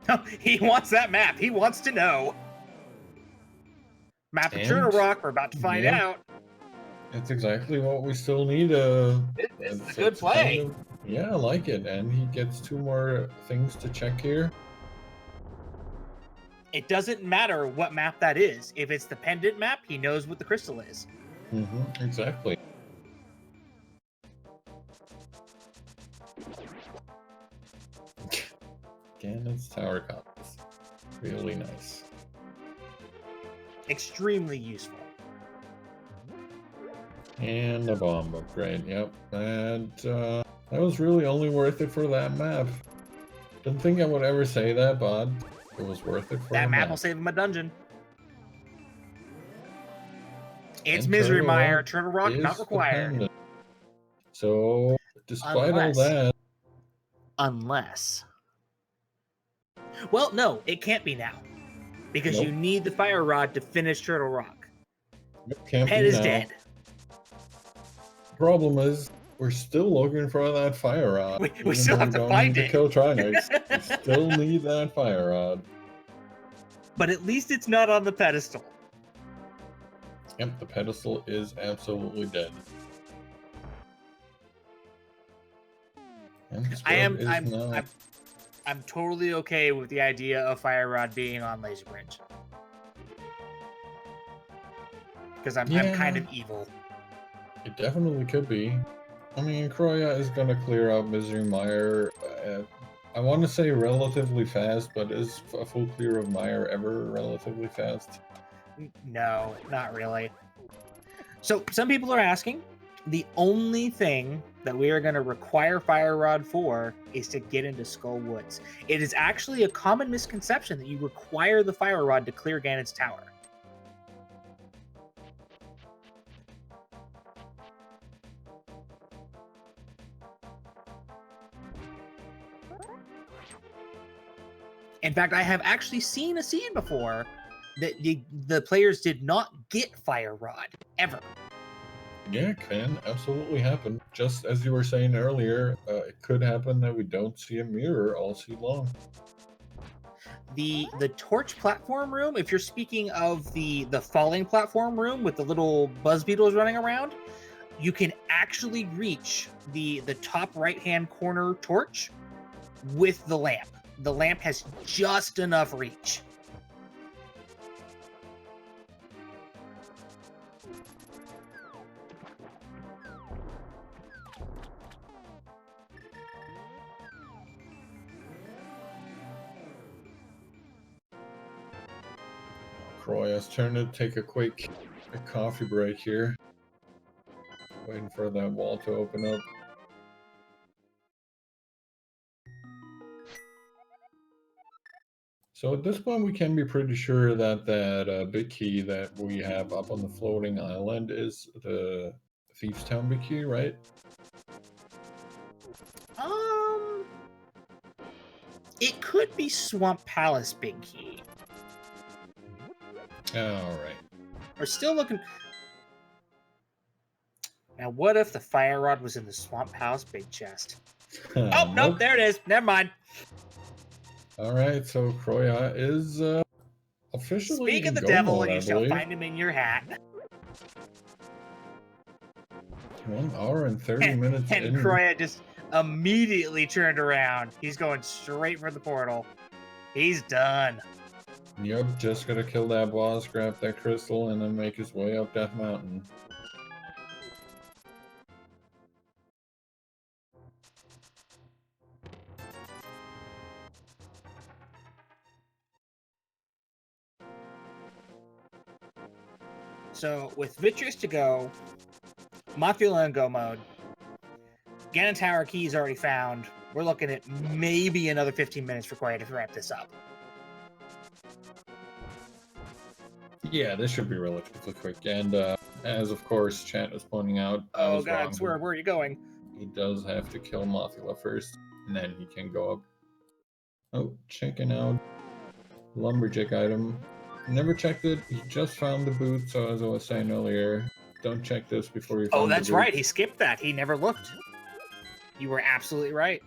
Oh, he wants that map. He wants to know. Map of Turtle Rock. We're about to find out. It's exactly what we still need. It's a good play. Kind of, yeah, I like it. And he gets 2 more things to check here. It doesn't matter what map that is. If it's the pendant map, he knows what the crystal is. Mm-hmm, exactly. Ganon's Tower Compass. Really nice. Extremely useful. And a bomb upgrade, yep. And that was really only worth it for that map. Didn't think I would ever say that, but it was worth it for that map. Will save him a dungeon. It's Misery Mire. Turtle Rock not required. Dependent. So, despite all that... Unless... Well, no, it can't be now. Because you need the Fire Rod to finish Turtle Rock. Head is dead. Problem is, we're still looking for that Fire Rod. We still have to find it. Kill Trinix. We still need that Fire Rod. But at least it's not on the pedestal. Yep, the pedestal is absolutely dead. I'm totally okay with the idea of Fire Rod being on Laser Bridge. Because I'm kind of evil. It definitely could be. I mean, chrouya is going to clear out Misery Mire. I want to say relatively fast, but is a full clear of Mire ever relatively fast? No, not really. So, some people are asking, the only thing that we are going to require Fire Rod for is to get into Skull Woods. It is actually a common misconception that you require the Fire Rod to clear Ganon's Tower. In fact, I have actually seen a scene before that the players did not get Fire Rod, ever. Yeah, it can absolutely happen. Just as you were saying earlier, it could happen that we don't see a mirror all season long. The torch platform room, if you're speaking of the falling platform room with the little buzz beetles running around, you can actually reach the top right-hand corner torch with the lamp. The lamp has just enough reach. Chrouya's turn to take a quick coffee break here. Waiting for that wall to open up. So at this point, we can be pretty sure that that big key that we have up on the floating island is the Thieves' Town big key, right? It could be Swamp Palace big key. Alright. We're still looking... Now, what if the fire rod was in the Swamp Palace big chest? Oh, nope, there it is. Never mind. Alright, so Chrouya is officially Speak of the go devil, mode, you shall find him in your hat. 1 hour and 30 minutes and in. Chrouya just immediately turned around. He's going straight for the portal. He's done. Yep, just gotta kill that boss, grab that crystal, and then make his way up Death Mountain. So, with Vitreous to go, Mothula in go mode, Ganon Tower keys already found. We're looking at maybe another 15 minutes required to wrap this up. Yeah, this should be relatively quick. And as of course chat is pointing out, Oh god, Swerb, where are you going? He does have to kill Mothula first, and then he can go up. Oh, checking out lumberjack item. Never checked it. He just found the boot, so as I was saying earlier, don't check this before you find Oh, the that's boot. right. He skipped that. He never looked. You were absolutely right.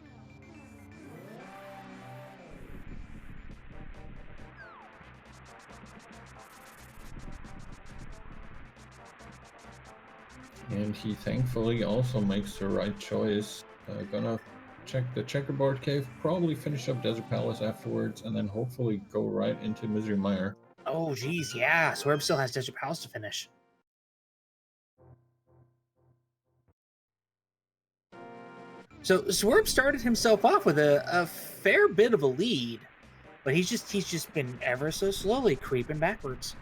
And he thankfully also makes the right choice. Gonna check the checkerboard cave, probably finish up Desert Palace afterwards, and then hopefully go right into Misery Mire. Oh, geez, yeah. Swerb still has Desert Palace to finish. So Swerb started himself off with a fair bit of a lead, but he's just been ever so slowly creeping backwards.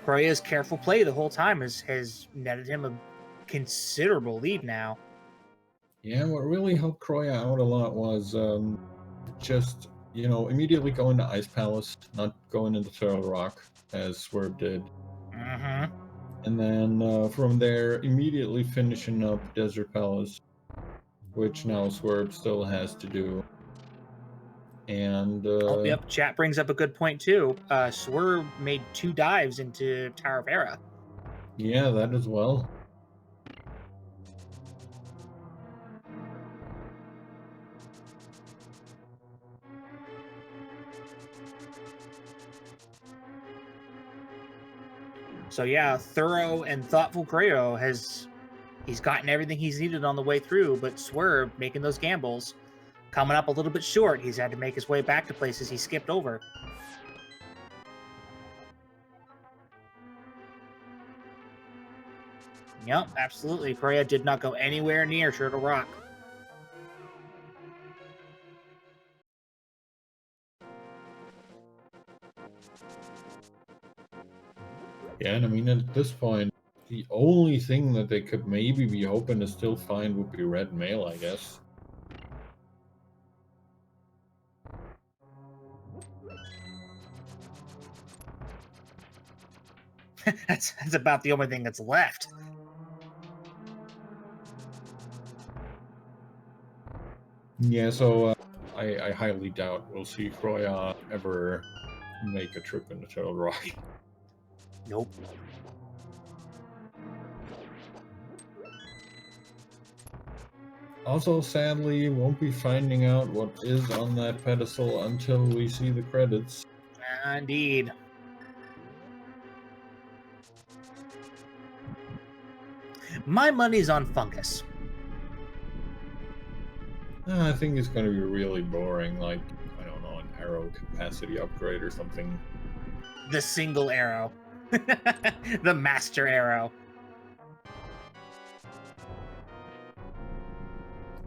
Chrouya's careful play the whole time has netted him a considerable lead now. Yeah, what really helped Chrouya out a lot was just, you know, immediately going to Ice Palace, not going into Turtle Rock, as Swerb did. Mm-hmm. And then from there, immediately finishing up Desert Palace, which now Swerb still has to do. And oh, yep, chat brings up a good point too. Swerb made 2 dives into Tower of Era. Yeah, that as well. So yeah, thorough and thoughtful Chrouya he's gotten everything he's needed on the way through, but Swerb making those gambles, coming up a little bit short. He's had to make his way back to places he skipped over. Yep, absolutely. Chrouya did not go anywhere near Turtle Rock. Yeah, and I mean, at this point, the only thing that they could maybe be hoping to still find would be red mail, I guess. that's about the only thing that's left. Yeah, so I highly doubt we'll see Chrouya ever make a trip into Turtle Rock. Nope. Also, sadly, won't be finding out what is on that pedestal until we see the credits. Indeed. My money's on Fungus. I think it's going to be really boring, like, I don't know, an arrow capacity upgrade or something. The single arrow. The master arrow.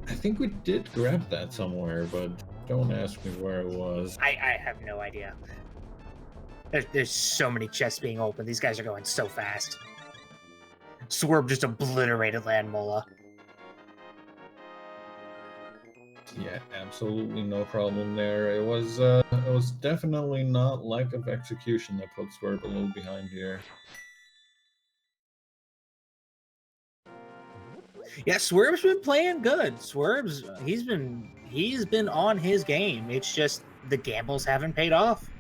I think we did grab that somewhere, but Don't ask me where it was. I have no idea. There's so many chests being opened. These guys are going so fast. Swerb just obliterated Landmola. Yeah, absolutely no problem there. It was definitely not lack of execution that put Swerb a little behind here. Yeah, Swerve's been playing good. He's been on his game. It's just the gambles haven't paid off.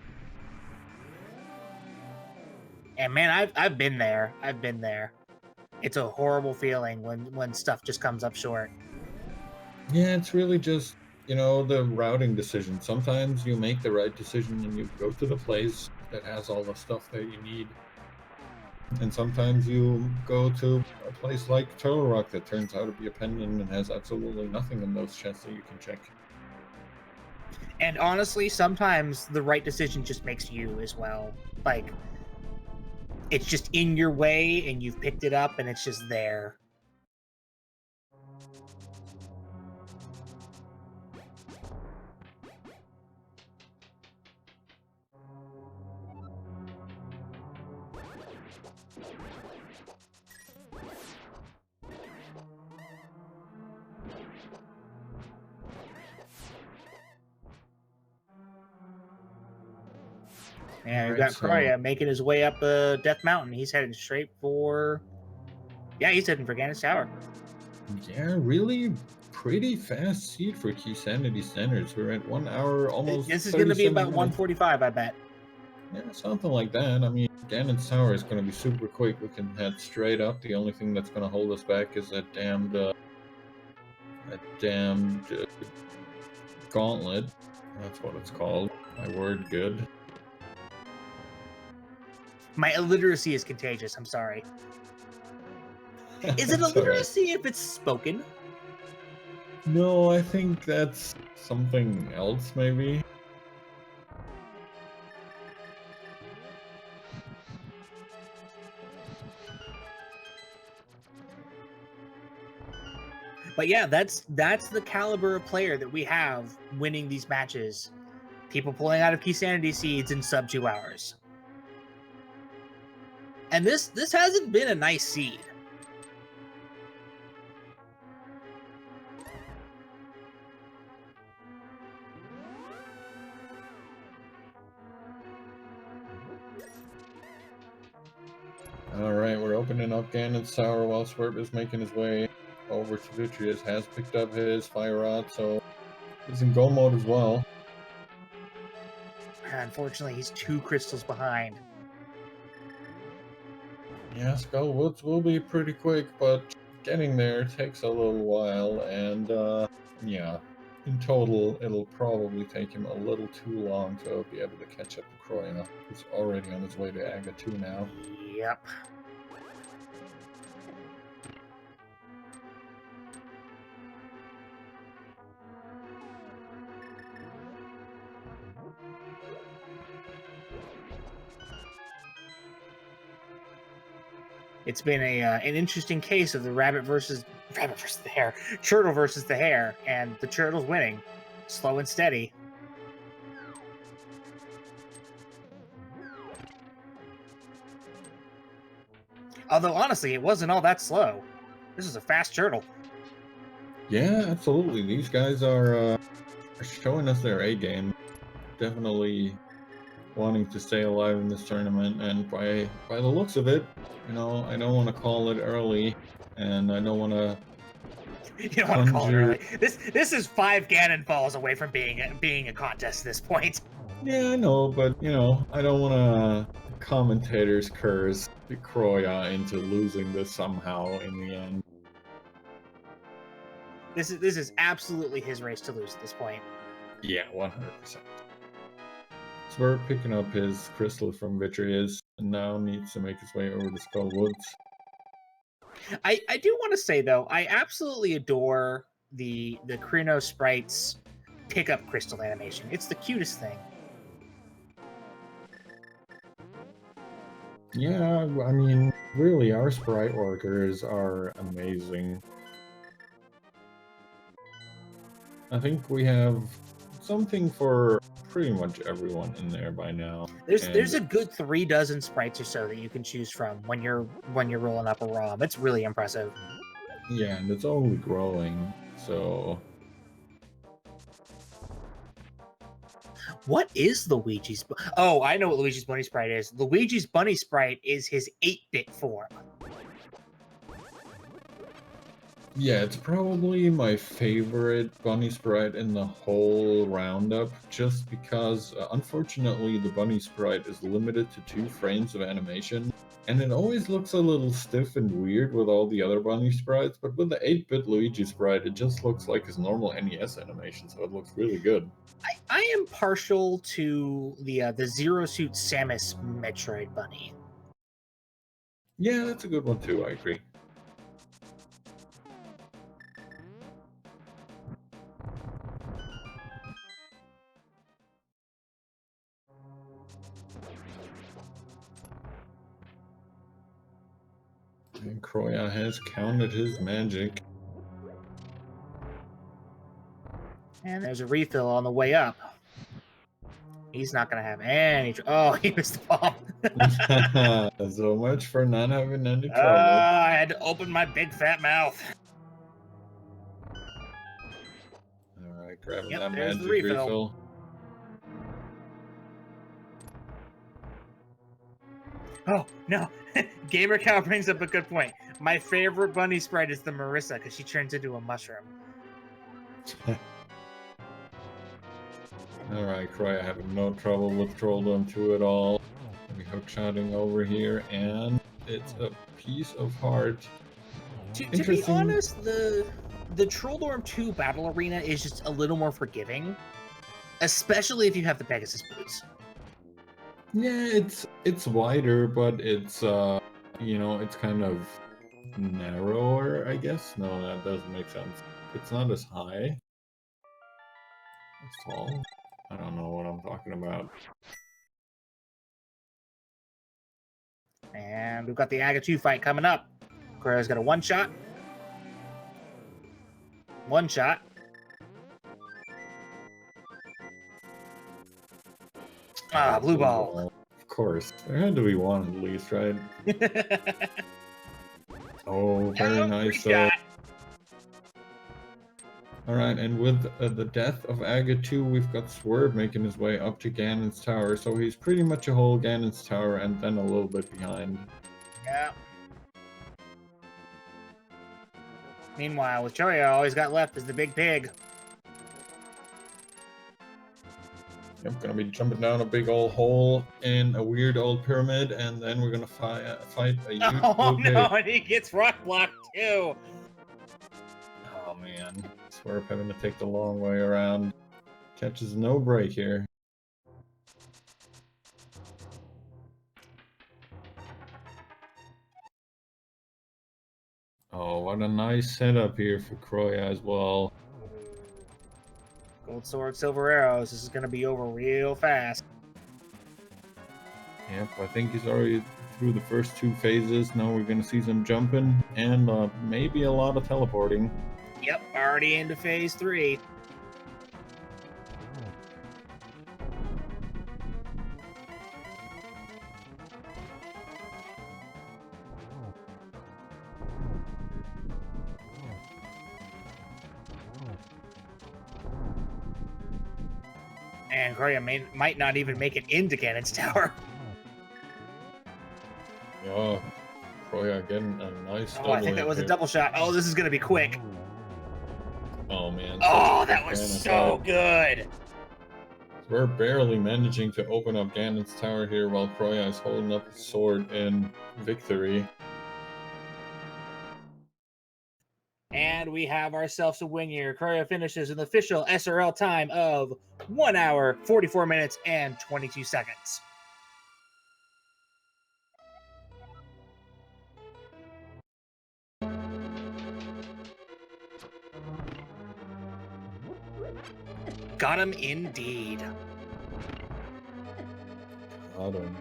And man, I've been there. I've been there. It's a horrible feeling when stuff just comes up short. Yeah, it's really just, you know, the routing decision. Sometimes you make the right decision and you go to the place that has all the stuff that you need. And sometimes you go to a place like Turtle Rock that turns out to be a pendant and has absolutely nothing in those chests that you can check. And honestly, sometimes the right decision just makes you as well. Like, it's just in your way and you've picked it up and it's just there. And we've got chrouya making his way up Death Mountain. He's heading straight for... Yeah, he's heading for Ganon's Tower. Yeah, really pretty fast seed for Keysanity Centers. We're at 1 hour, almost. This is going to be about 145, I bet. Yeah, something like that. I mean, Ganon's Tower is going to be super quick. We can head straight up. The only thing that's going to hold us back is that damned gauntlet. That's what it's called. My word, good. My illiteracy is contagious. I'm sorry. Is it illiteracy if it's spoken? No, I think that's something else, maybe. But yeah, that's the caliber of player that we have winning these matches. People pulling out of Keysanity seeds in sub 2 hours. And this hasn't been a nice seed. All right, we're opening up Ganon's Tower while Swerb is making his way over to Vitreous. Has picked up his Fire Rod, so he's in go mode as well. Unfortunately, he's 2 crystals behind. Yeah, Skull Woods will be pretty quick, but getting there takes a little while, and yeah, in total, it'll probably take him a little too long to be able to catch up to chrouya, who's already on his way to Aga 2 now. Yep. It's been an interesting case of the rabbit versus the hare, turtle versus the hare, and the turtle's winning, slow and steady. Although honestly, it wasn't all that slow. This is a fast turtle. Yeah, absolutely. These guys are showing us their A game. Definitely wanting to stay alive in this tournament, and by the looks of it, you know, I don't want to call it early, and I don't want to. You don't want to call it early. This is 5 Ganon falls away from being a contest at this point. Yeah, I know, but you know, I don't want to commentators curse chrouya into losing this somehow in the end. This is absolutely his race to lose at this point. Yeah, 100%. So we're picking up his crystal from Vitreous, and now needs to make his way over to Skull Woods. I do want to say though, I absolutely adore the Krino Sprite's pickup crystal animation. It's the cutest thing. Yeah, I mean, really, our sprite workers are amazing. I think we have something for pretty much everyone in there by now. There's a good 36 sprites or so that you can choose from when you're rolling up a ROM. It's really impressive. Yeah, and it's only growing, so... What is Luigi's... Oh, I know what Luigi's Bunny Sprite is. Luigi's Bunny Sprite is his 8-bit form. Yeah, it's probably my favorite bunny sprite in the whole roundup, just because, unfortunately, the bunny sprite is limited to 2 frames of animation, and it always looks a little stiff and weird with all the other bunny sprites, but with the 8-bit Luigi sprite, it just looks like his normal NES animation, so it looks really good. I am partial to the Zero Suit Samus Metroid Bunny. Yeah, that's a good one too, I agree. And Chrouya has counted his magic. And there's a refill on the way up. He's not going to have any... Oh, he missed the bomb. So much for not having any trouble. I had to open my big fat mouth. Alright, grabbing Yep, that there's magic the refill. Oh, no. Gamer Cow brings up a good point. My favorite bunny sprite is the Marissa, because she turns into a mushroom. Alright, Chrouya having no trouble with Trolldom 2 at all. We hookshotting over here, and it's a piece of heart. To be honest, the Trolldom 2 Battle Arena is just a little more forgiving. Especially if you have the Pegasus boots. Yeah, it's wider, but it's, you know, it's kind of narrower, I guess? No, that doesn't make sense. It's not as high. As tall? I don't know what I'm talking about. And we've got the Aga 2 fight coming up. Chrouya's got a one-shot. One-shot. Ah, blue ball. Of course. There had to be one at least, right? Oh, very nice. Alright, and with the death of Aga 2, we've got Swerb making his way up to Ganon's tower, so he's pretty much a whole Ganon's tower and then a little bit behind. Yeah. Meanwhile, with Chrouya, all he's got left is the big pig. I'm gonna be jumping down a big old hole in a weird old pyramid, and then we're gonna fight a huge Oh blue no, pig. and he gets rock blocked too! Oh man, Swerve having to take the long way around. Catches no break here. Oh, what a nice setup here for Chrouya as well. Gold sword, silver arrows. This is going to be over real fast. Yep, I think he's already through the first 2 phases. Now we're going to see some jumping and maybe a lot of teleporting. Yep, already into phase 3. And Chrouya might not even make it into Ganon's tower. Oh, Chrouya getting a nice double. Oh, I think that was a double shot. Oh, this is going to be quick. Oh, man. Oh, that was so good. We're barely managing to open up Ganon's tower here while Chrouya is holding up his sword in victory. And we have ourselves a win here. Chrouya finishes an official SRL time of 1 hour, 44 minutes, and 22 seconds. Got him indeed. Got him.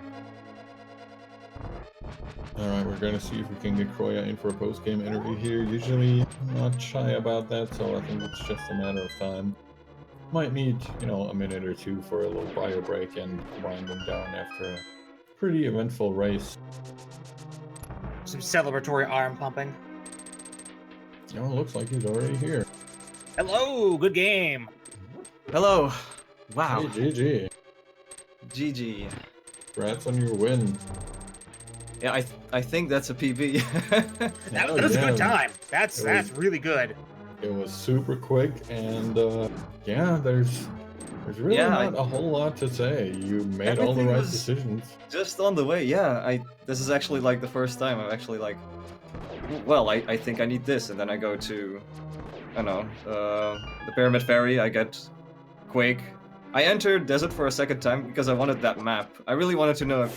Alright, we're gonna see if we can get Chrouya in for a post-game interview here. Usually I'm not shy about that, so I think it's just a matter of time. Might need, you know, a minute or two for a little bio break and winding down after a pretty eventful race. Some celebratory arm pumping. Oh, looks like he's already here. Hello, good game. Hello. Wow. Hey, GG. GG. Congrats on your win. Yeah, I think that's a PB. That Oh, was a yeah. good time. That's was- really good. It was super quick, and yeah, there's really Yeah, not a whole lot to say. You made all the Everything right was- decisions. Just on the way, yeah. This is actually like the first time I've actually like, well, I think I need this, and then I go to, I don't know, the Pyramid Ferry. I get Quake. I entered Desert for a second time because I wanted that map. I really wanted to know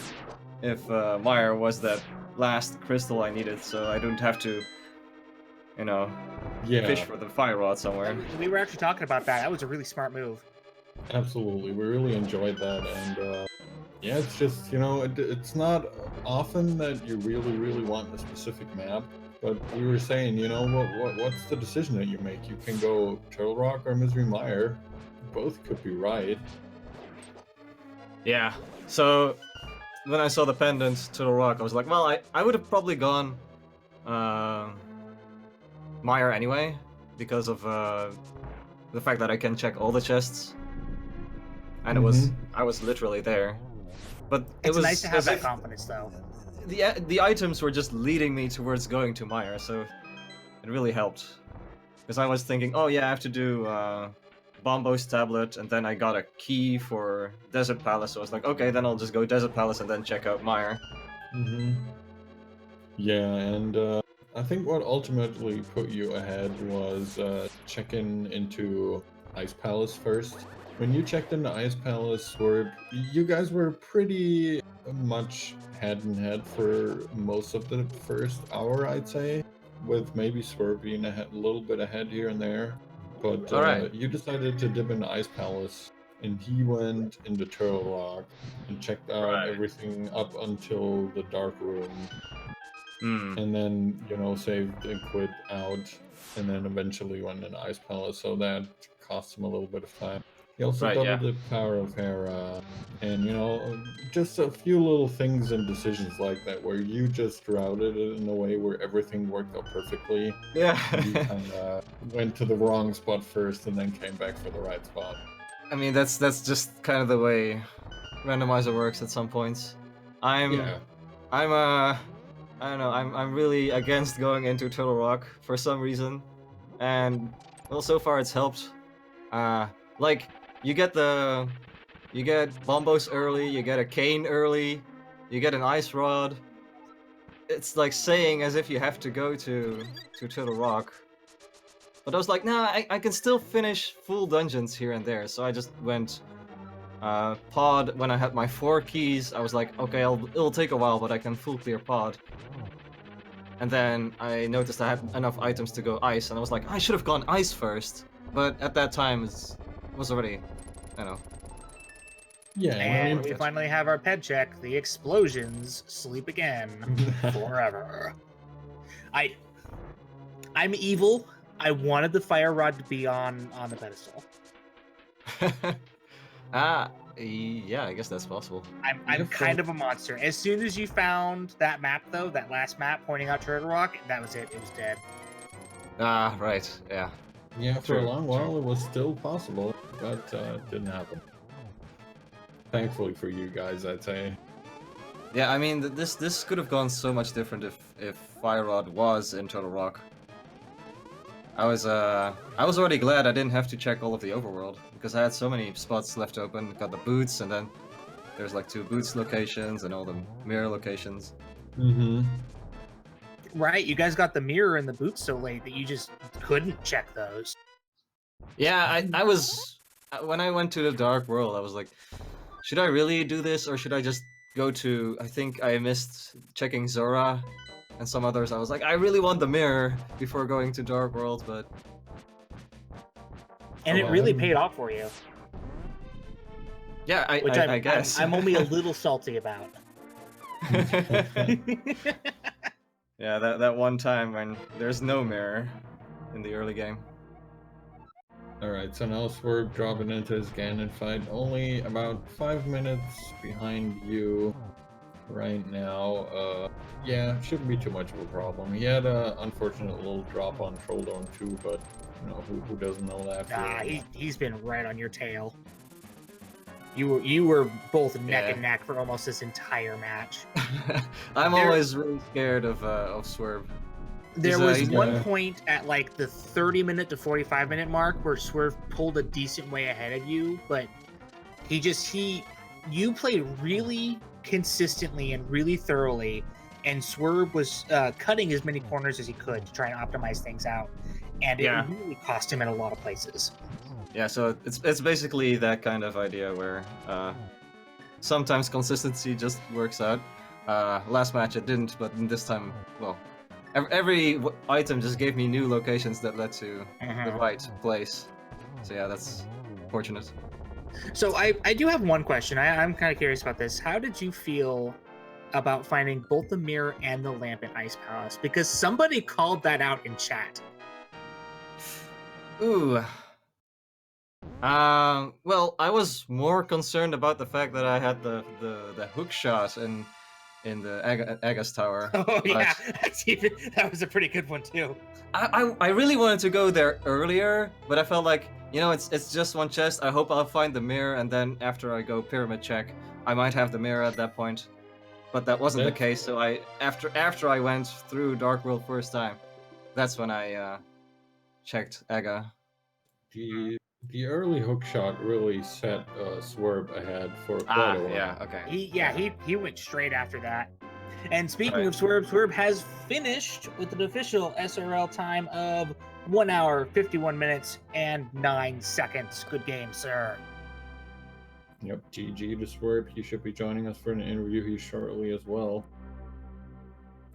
if Meyer was that last crystal I needed, so I don't have to, you know, Yeah, fish for the fire rod somewhere. We were actually talking about that. That was a really smart move. absolutely. We really enjoyed that, and yeah, it's just, you know, it's not often that you really want a specific map. But we were saying, you know, what's the decision that you make? You can go Turtle Rock or Misery Mire. Both could be right. Yeah. So when I saw the pendant to the rock, I was like, well, I would have probably gone Meyer anyway, because of the fact that I can check all the chests, and I was literally there. But it It's was nice to have as that if confidence, though. the items were just leading me towards going to Meyer, so it really helped. Because I was thinking, oh yeah, I have to do Bombo's tablet, and then I got a key for Desert Palace, so I was like, okay, then I'll just go Desert Palace and then check out Meyer. Yeah, and I think what ultimately put you ahead was checking into Ice Palace first. When you checked into Ice Palace, you guys were pretty much head and head for most of the first hour, I'd say, with maybe Swerb being a little bit ahead here and there. But Alright. you decided to dip into Ice Palace, and he went into Turtle Rock and checked out Right. everything up until the Dark Room. Hmm. And then, you know, saved and quit out, and then eventually went in Ice Palace, so that cost him a little bit of time. He also Right, doubled yeah. the power of Hera, and, you know, just a few little things and decisions like that, where you just routed it in a way where everything worked out perfectly. Yeah. You kind of went to the wrong spot first, and then came back for the right spot. I mean, that's just kind of the way Randomizer works at some points. I don't know, I'm really against going into Turtle Rock for some reason. And, well, so far it's helped. Like, you get Bombos early, you get a cane early, you get an ice rod. It's like saying as if you have to go to Turtle Rock. But I was like, nah, I can still finish full dungeons here and there, so I just went pod. When I had my 4 keys, I was like, okay, it'll take a while, but I can full clear pod. And then I noticed I had enough items to go ice, and I was like, I should have gone ice first. But at that time, it was already, I don't know. Yeah, And I we mean, finally have our ped check. The explosions sleep again forever. I'm evil. I wanted the fire rod to be on the pedestal. Yeah, I guess that's possible. I'm kind of a monster. As soon as you found that map, though, that last map pointing out Turtle Rock, that was it. It was dead. Right, yeah. yeah, for a True, long while it was still possible, but it didn't happen. Thankfully for you guys, I'd say. Yeah, I mean, this could have gone so much different if Fire Rod was in Turtle Rock. I was already glad I didn't have to check all of the overworld, because I had so many spots left open. Got the boots, and then there's like 2 boots locations and all the mirror locations. Right, you guys got the mirror and the boots so late that you just couldn't check those. Yeah, I was when I went to the Dark World, I was like, should I really do this, or should I just go to? I think I missed checking Zora and some others. I was like, I really want the mirror before going to Dark World, but And Oh, it really I'm- paid off for you, yeah, which I guess. I'm only a little salty about. Yeah, that one time when there's no mirror in the early game. Alright, so now Swerb dropping into his Ganon fight, only about 5 minutes behind you right now. Yeah, shouldn't be too much of a problem. He had a unfortunate little drop on Trolldorn too, but you know, who doesn't know that? He's been right on your tail. You were both neck and neck for almost this entire match. I'm always really scared of Swerb. There was one point at like the 30-minute to 45-minute mark where Swerve pulled a decent way ahead of you, but you played really consistently and really thoroughly, and Swerve was cutting as many corners as he could to try and optimize things out, and it really cost him in a lot of places. Yeah, so it's basically that kind of idea where sometimes consistency just works out. Last match it didn't, but this time, well, every item just gave me new locations that led to the right place. So yeah, that's fortunate. So I do have one question. I'm kind of curious about this. How did you feel about finding both the mirror and the lamp in Ice Palace? Because somebody called that out in chat. Ooh. Well, I was more concerned about the fact that I had the hook shot in the Aga's tower. Oh yeah, that was a pretty good one too. I really wanted to go there earlier, but I felt like, you know, it's just one chest. I hope I'll find the mirror, and then after I go pyramid check, I might have the mirror at that point. But that wasn't the case. So after I went through Dark World first time, that's when I checked Aga. The early hook shot really set Swerb ahead for quite a while. Yeah, okay. He went straight after that. And speaking of Swerb, Swerb has finished with an official SRL time of 1 hour, 51 minutes, and 9 seconds. Good game, sir. Yep, GG to Swerb. He should be joining us for an interview here shortly as well.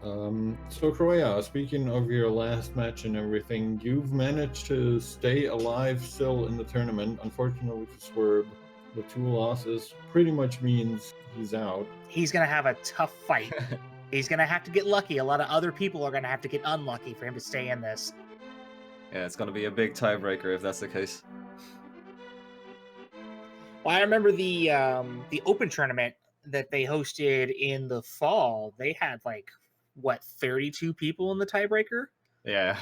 So chrouya, speaking of your last match and everything, you've managed to stay alive still in the tournament. Unfortunately for Swerb, the 2 losses pretty much means he's out. He's going to have a tough fight. He's going to have to get lucky. A lot of other people are going to have to get unlucky for him to stay in this. Yeah, it's going to be a big tiebreaker if that's the case. Well, I remember the open tournament that they hosted in the fall. They had like, 32 people in the tiebreaker? Yeah.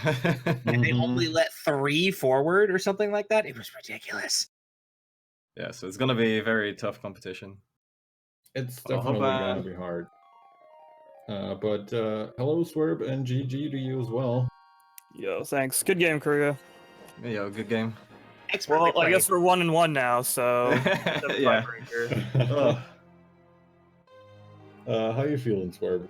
And they only let 3 forward or something like that. It was ridiculous. Yeah, so it's going to be a very tough competition. It's definitely going to be hard. But hello, Swerb, and GG to you as well. Yo, thanks. Good game, Keysanity. Yo, good game. Expertly well, I guess we're 1-1 now, so yeah. How you feeling, Swerb?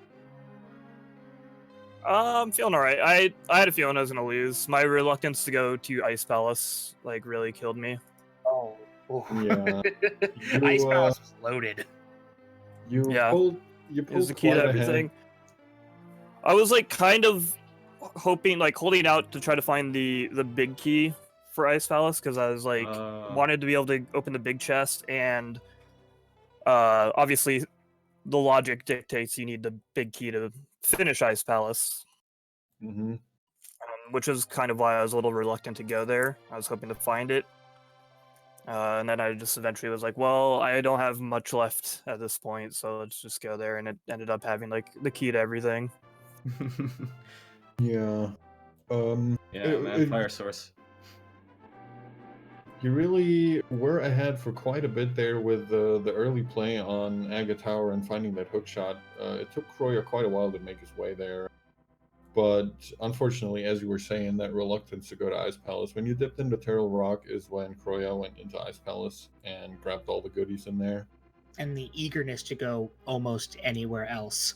I'm feeling alright. I had a feeling I was gonna lose. My reluctance to go to Ice Palace really killed me. Oh. Yeah. Ice Palace was loaded. You pulled it was the key to everything. I was like kind of hoping, like holding out to try to find the big key for Ice Palace, because I was like wanted to be able to open the big chest, and obviously the logic dictates you need the big key to finish Ice Palace. Which is kind of why I was a little reluctant to go there. I was hoping to find it. And then I just eventually was like, well, I don't have much left at this point, so let's just go there. And it ended up having like the key to everything. Yeah. Man, Fire Source. You really were ahead for quite a bit there with the early play on Aga Tower and finding that hook shot. It took chrouya quite a while to make his way there. But unfortunately, as you were saying, that reluctance to go to Ice Palace, when you dipped into Turtle Rock is when chrouya went into Ice Palace and grabbed all the goodies in there. And the eagerness to go almost anywhere else.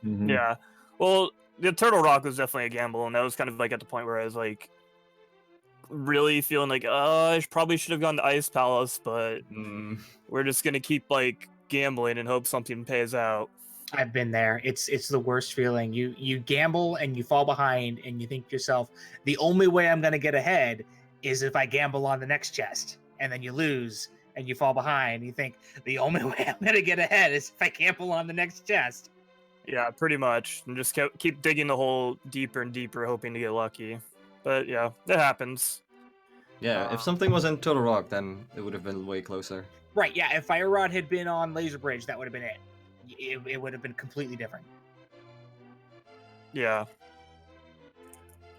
Yeah. Well, the Turtle Rock was definitely a gamble, and that was kind of like at the point where I was like really feeling like, I probably should have gone to Ice Palace, but we're just gonna keep like gambling and hope something pays out. I've been there. It's the worst feeling. You gamble and you fall behind, and you think to yourself, the only way I'm gonna get ahead is if I gamble on the next chest, and then you lose and you fall behind. And you think the only way I'm gonna get ahead is if I gamble on the next chest. Yeah, pretty much. And just keep digging the hole deeper and deeper, hoping to get lucky. But yeah, that happens. Yeah, if something was in Turtle Rock, then it would have been way closer. Right, yeah, if Fire Rod had been on Laser Bridge, that would have been it. It would have been completely different. Yeah.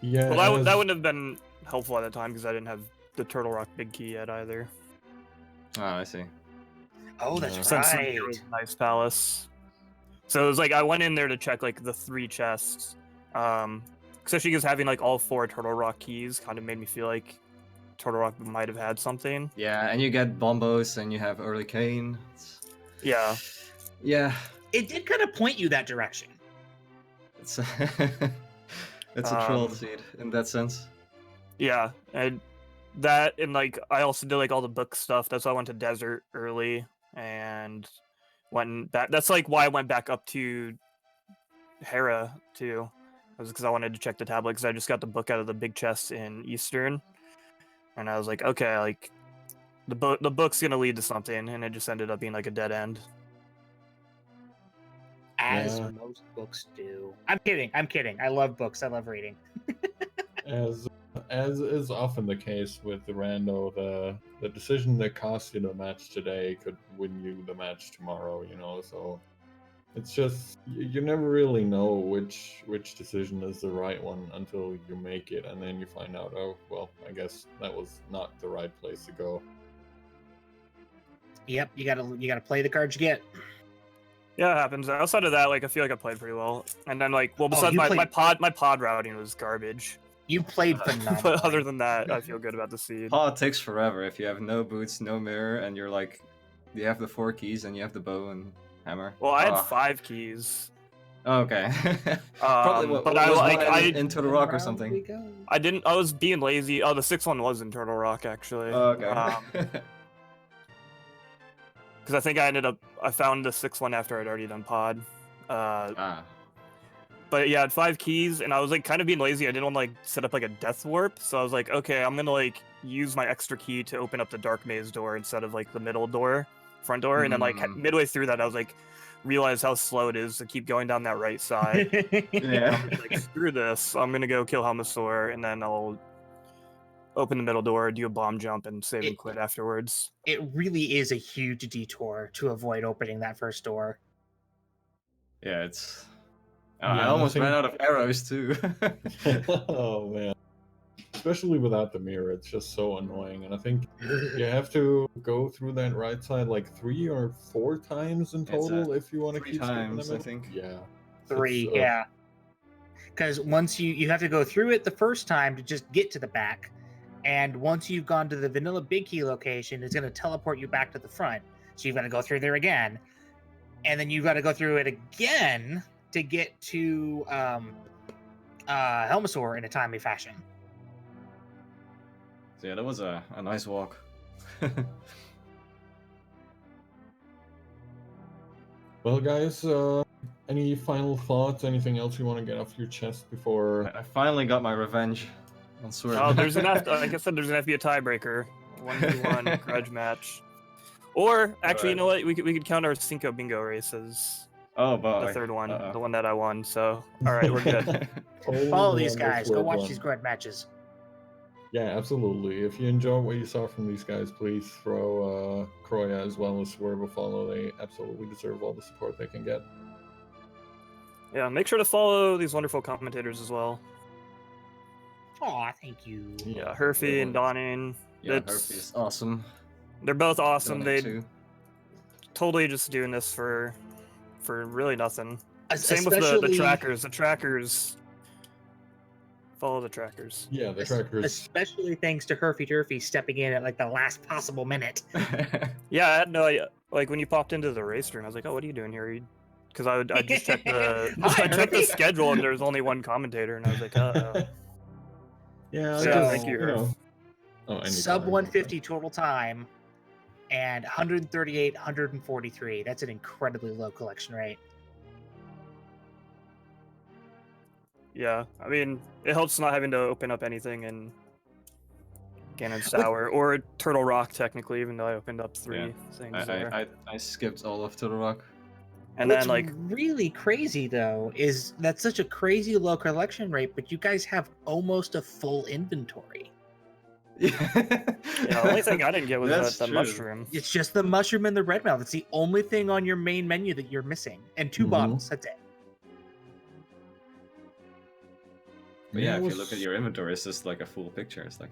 Yeah. Well, that wouldn't have been helpful at the time because I didn't have the Turtle Rock big key yet either. Oh, I see. Oh, that's Since right. it was a nice palace. So it was like I went in there to check like the 3 chests. Especially because having like all 4 Turtle Rock keys kind of made me feel like Turtle Rock might have had something. Yeah, and you get Bombos and you have early Cane. Yeah. Yeah. It did kind of point you that direction. It's it's a troll seed in that sense. Yeah, and that, and like I also did like all the book stuff. That's why I went to Desert early and went back. That's like why I went back up to Hera too. Was because I wanted to check the tablet because I just got the book out of the big chest in Eastern, and I was like, okay, like the book's gonna lead to something, and it just ended up being like a dead end. As most books do. I'm kidding. I love books. I love reading. As is often the case with the rando, the decision that cost you the match today could win you the match tomorrow, you know, so it's just you never really know which decision is the right one until you make it, and then you find out, oh well, I guess that was not the right place to go. Yep, you gotta play the cards you get. Yeah, it happens. Outside of that, like I feel like I played pretty well. And then like, well, besides my pod routing was garbage. You played phenomenal. But other than that, I feel good about the seed. Pod takes forever if you have no boots, no mirror, and you're like, you have the 4 keys and you have the bow and hammer. Well, I had 5 keys. Okay. Probably but I in Turtle Rock or something. I didn't. I was being lazy. Oh, the 6th one was in Turtle Rock actually. Oh, okay. Because I think I found the 6th one after I'd already done pod. But yeah, I had 5 keys, and I was like kind of being lazy. I didn't want to like set up like a death warp, so I was like, okay, I'm gonna like use my extra key to open up the dark maze door instead of like the middle door, front door. And then like midway through that, I was like, realize how slow it is to keep going down that right side. Yeah. I'm like, screw this. I'm gonna go kill Helmasaur, and then I'll open the middle door, do a bomb jump, and save and quit afterwards. It really is a huge detour to avoid opening that first door. Yeah, it's... I almost ran out of arrows, too. Oh, man. Especially without the mirror, it's just so annoying. And I think you have to go through that right side like 3 or 4 times in total if you want to keep skipping them. I think. Yeah. 3, yeah. Because once you have to go through it the first time to just get to the back. And once you've gone to the vanilla big key location, it's going to teleport you back to the front. So you've got to go through there again. And then you've got to go through it again to get to Helmasaur in a timely fashion. So yeah, that was a nice walk. Well, guys, any final thoughts? Anything else you want to get off your chest before... I finally got my revenge. Oh, there's gonna have to, like I said, there's gonna have to be a tiebreaker, 1v1 grudge match, or actually, you know what? We could count our Cinco Bingo races. Oh, boy. The 3rd one, the one that I won. So, all right, we're good. Follow these guys. Go watch these grudge matches. Yeah, absolutely. If you enjoy what you saw from these guys, please throw chrouya as well as Swerb a follow. They absolutely deserve all the support they can get. Yeah, make sure to follow these wonderful commentators as well. Aw, thank you. Yeah, Herfy and Donning. Yeah, Herfy is awesome. They're both awesome. Donning They too. totally just doing this for really nothing. Same with Especially- the trackers. The trackers. Follow the trackers. Yeah, the trackers. Especially thanks to Herfy Turfy stepping in at like the last possible minute. Yeah, I had no idea. Like when you popped into the race room, I was like, "Oh, what are you doing here?" Because I just checked the I checked the schedule and there's only one commentator, and I was like, "Uh." Yeah, So, thank you, Earth. Sub 150 total time and 138, 143. That's an incredibly low collection rate. Yeah, I mean, it helps not having to open up anything in Ganon's Tower or Turtle Rock, technically, even though I opened up 3 things there. I skipped all of Turtle Rock. And What's then, like, really crazy though is that's such a crazy low collection rate, but you guys have almost a full inventory. Yeah, the only thing I didn't get was That's the true. mushroom. It's just the mushroom and the red mouth. It's the only thing on your main menu that you're missing. And 2 Mhm. bottles. That's it. But yeah, it if was, you look at your inventory, it's just like a full picture. It's like,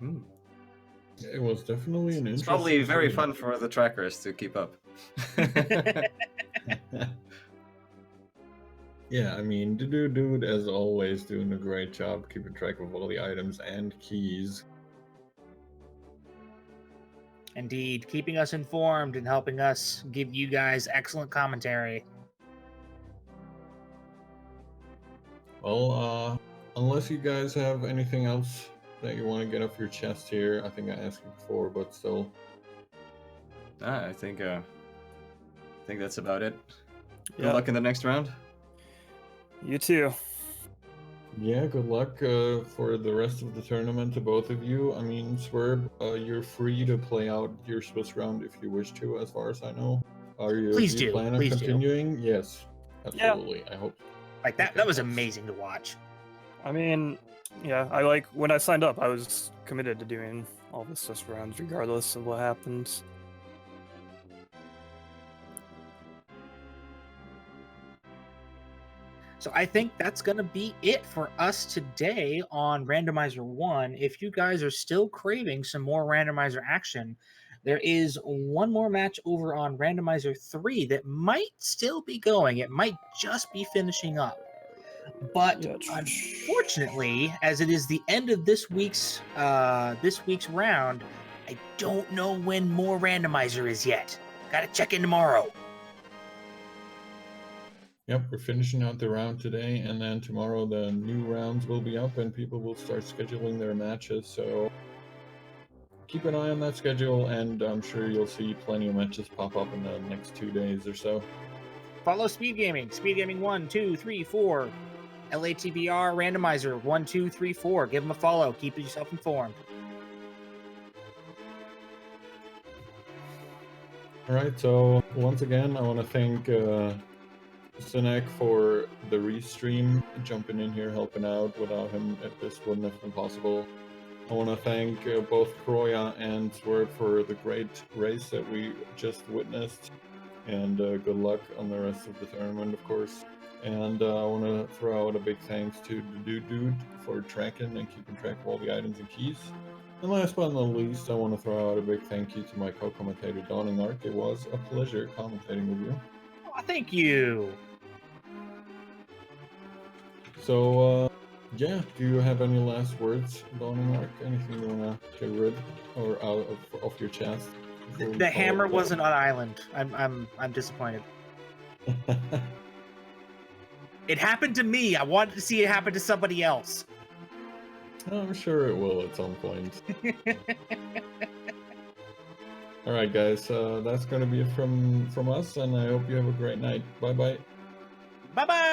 it was definitely an It's interesting. probably very stream. fun for the trackers to keep up. Yeah, I mean, the dude, as always, doing a great job keeping track of all the items and keys. Indeed, keeping us informed and helping us give you guys excellent commentary. Well, unless you guys have anything else that you want to get off your chest here, I think I asked you before, but still. I think that's about it. Good Yeah. luck in the next round. You too. Yeah, good luck for the rest of the tournament to both of you. I mean, Swerb, you're free to play out your Swiss round if you wish to, as far as I know. Please do you do, plan on please do. continuing? Yes, absolutely. I hope. Like that, Okay, that was that's- amazing to watch. I mean, yeah, I like when I signed up, I was committed to doing all the Swiss rounds, regardless of what happens. So I think that's going to be it for us today on Randomizer 1. If you guys are still craving some more Randomizer action, there is one more match over on Randomizer 3 that might still be going. It might just be finishing up. But Yeah. unfortunately, as it is the end of this week's round, I don't know when more Randomizer is yet. Gotta check in tomorrow. Yep, we're finishing out the round today, and then tomorrow the new rounds will be up and people will start scheduling their matches, so keep an eye on that schedule, and I'm sure you'll see plenty of matches pop up in the next 2 days or so. Follow Speed Gaming 1, 2, 3, 4. ALTTPR Randomizer 1, 2, 3, 4. Give them a follow. Keep yourself informed. Alright, so once again, I want to thank Sinek for the restream, jumping in here, helping out. Without him, this wouldn't have been possible. I want to thank both chrouya and Swerb for the great race that we just witnessed, and good luck on the rest of the tournament, of course. And I want to throw out a big thanks to the dude for tracking and keeping track of all the items and keys. And last but not least, I want to throw out a big thank you to my co-commentator, Dawning Arc. It was a pleasure commentating with you. Oh, thank you. So, yeah, do you have any last words, Dawning Arc? Anything you want to get rid or out of your chest? The hammer wasn't on island. I'm disappointed. It happened to me. I wanted to see it happen to somebody else. I'm sure it will at some point. Alright guys, that's going to be it from us, and I hope you have a great night. Bye-bye. Bye-bye!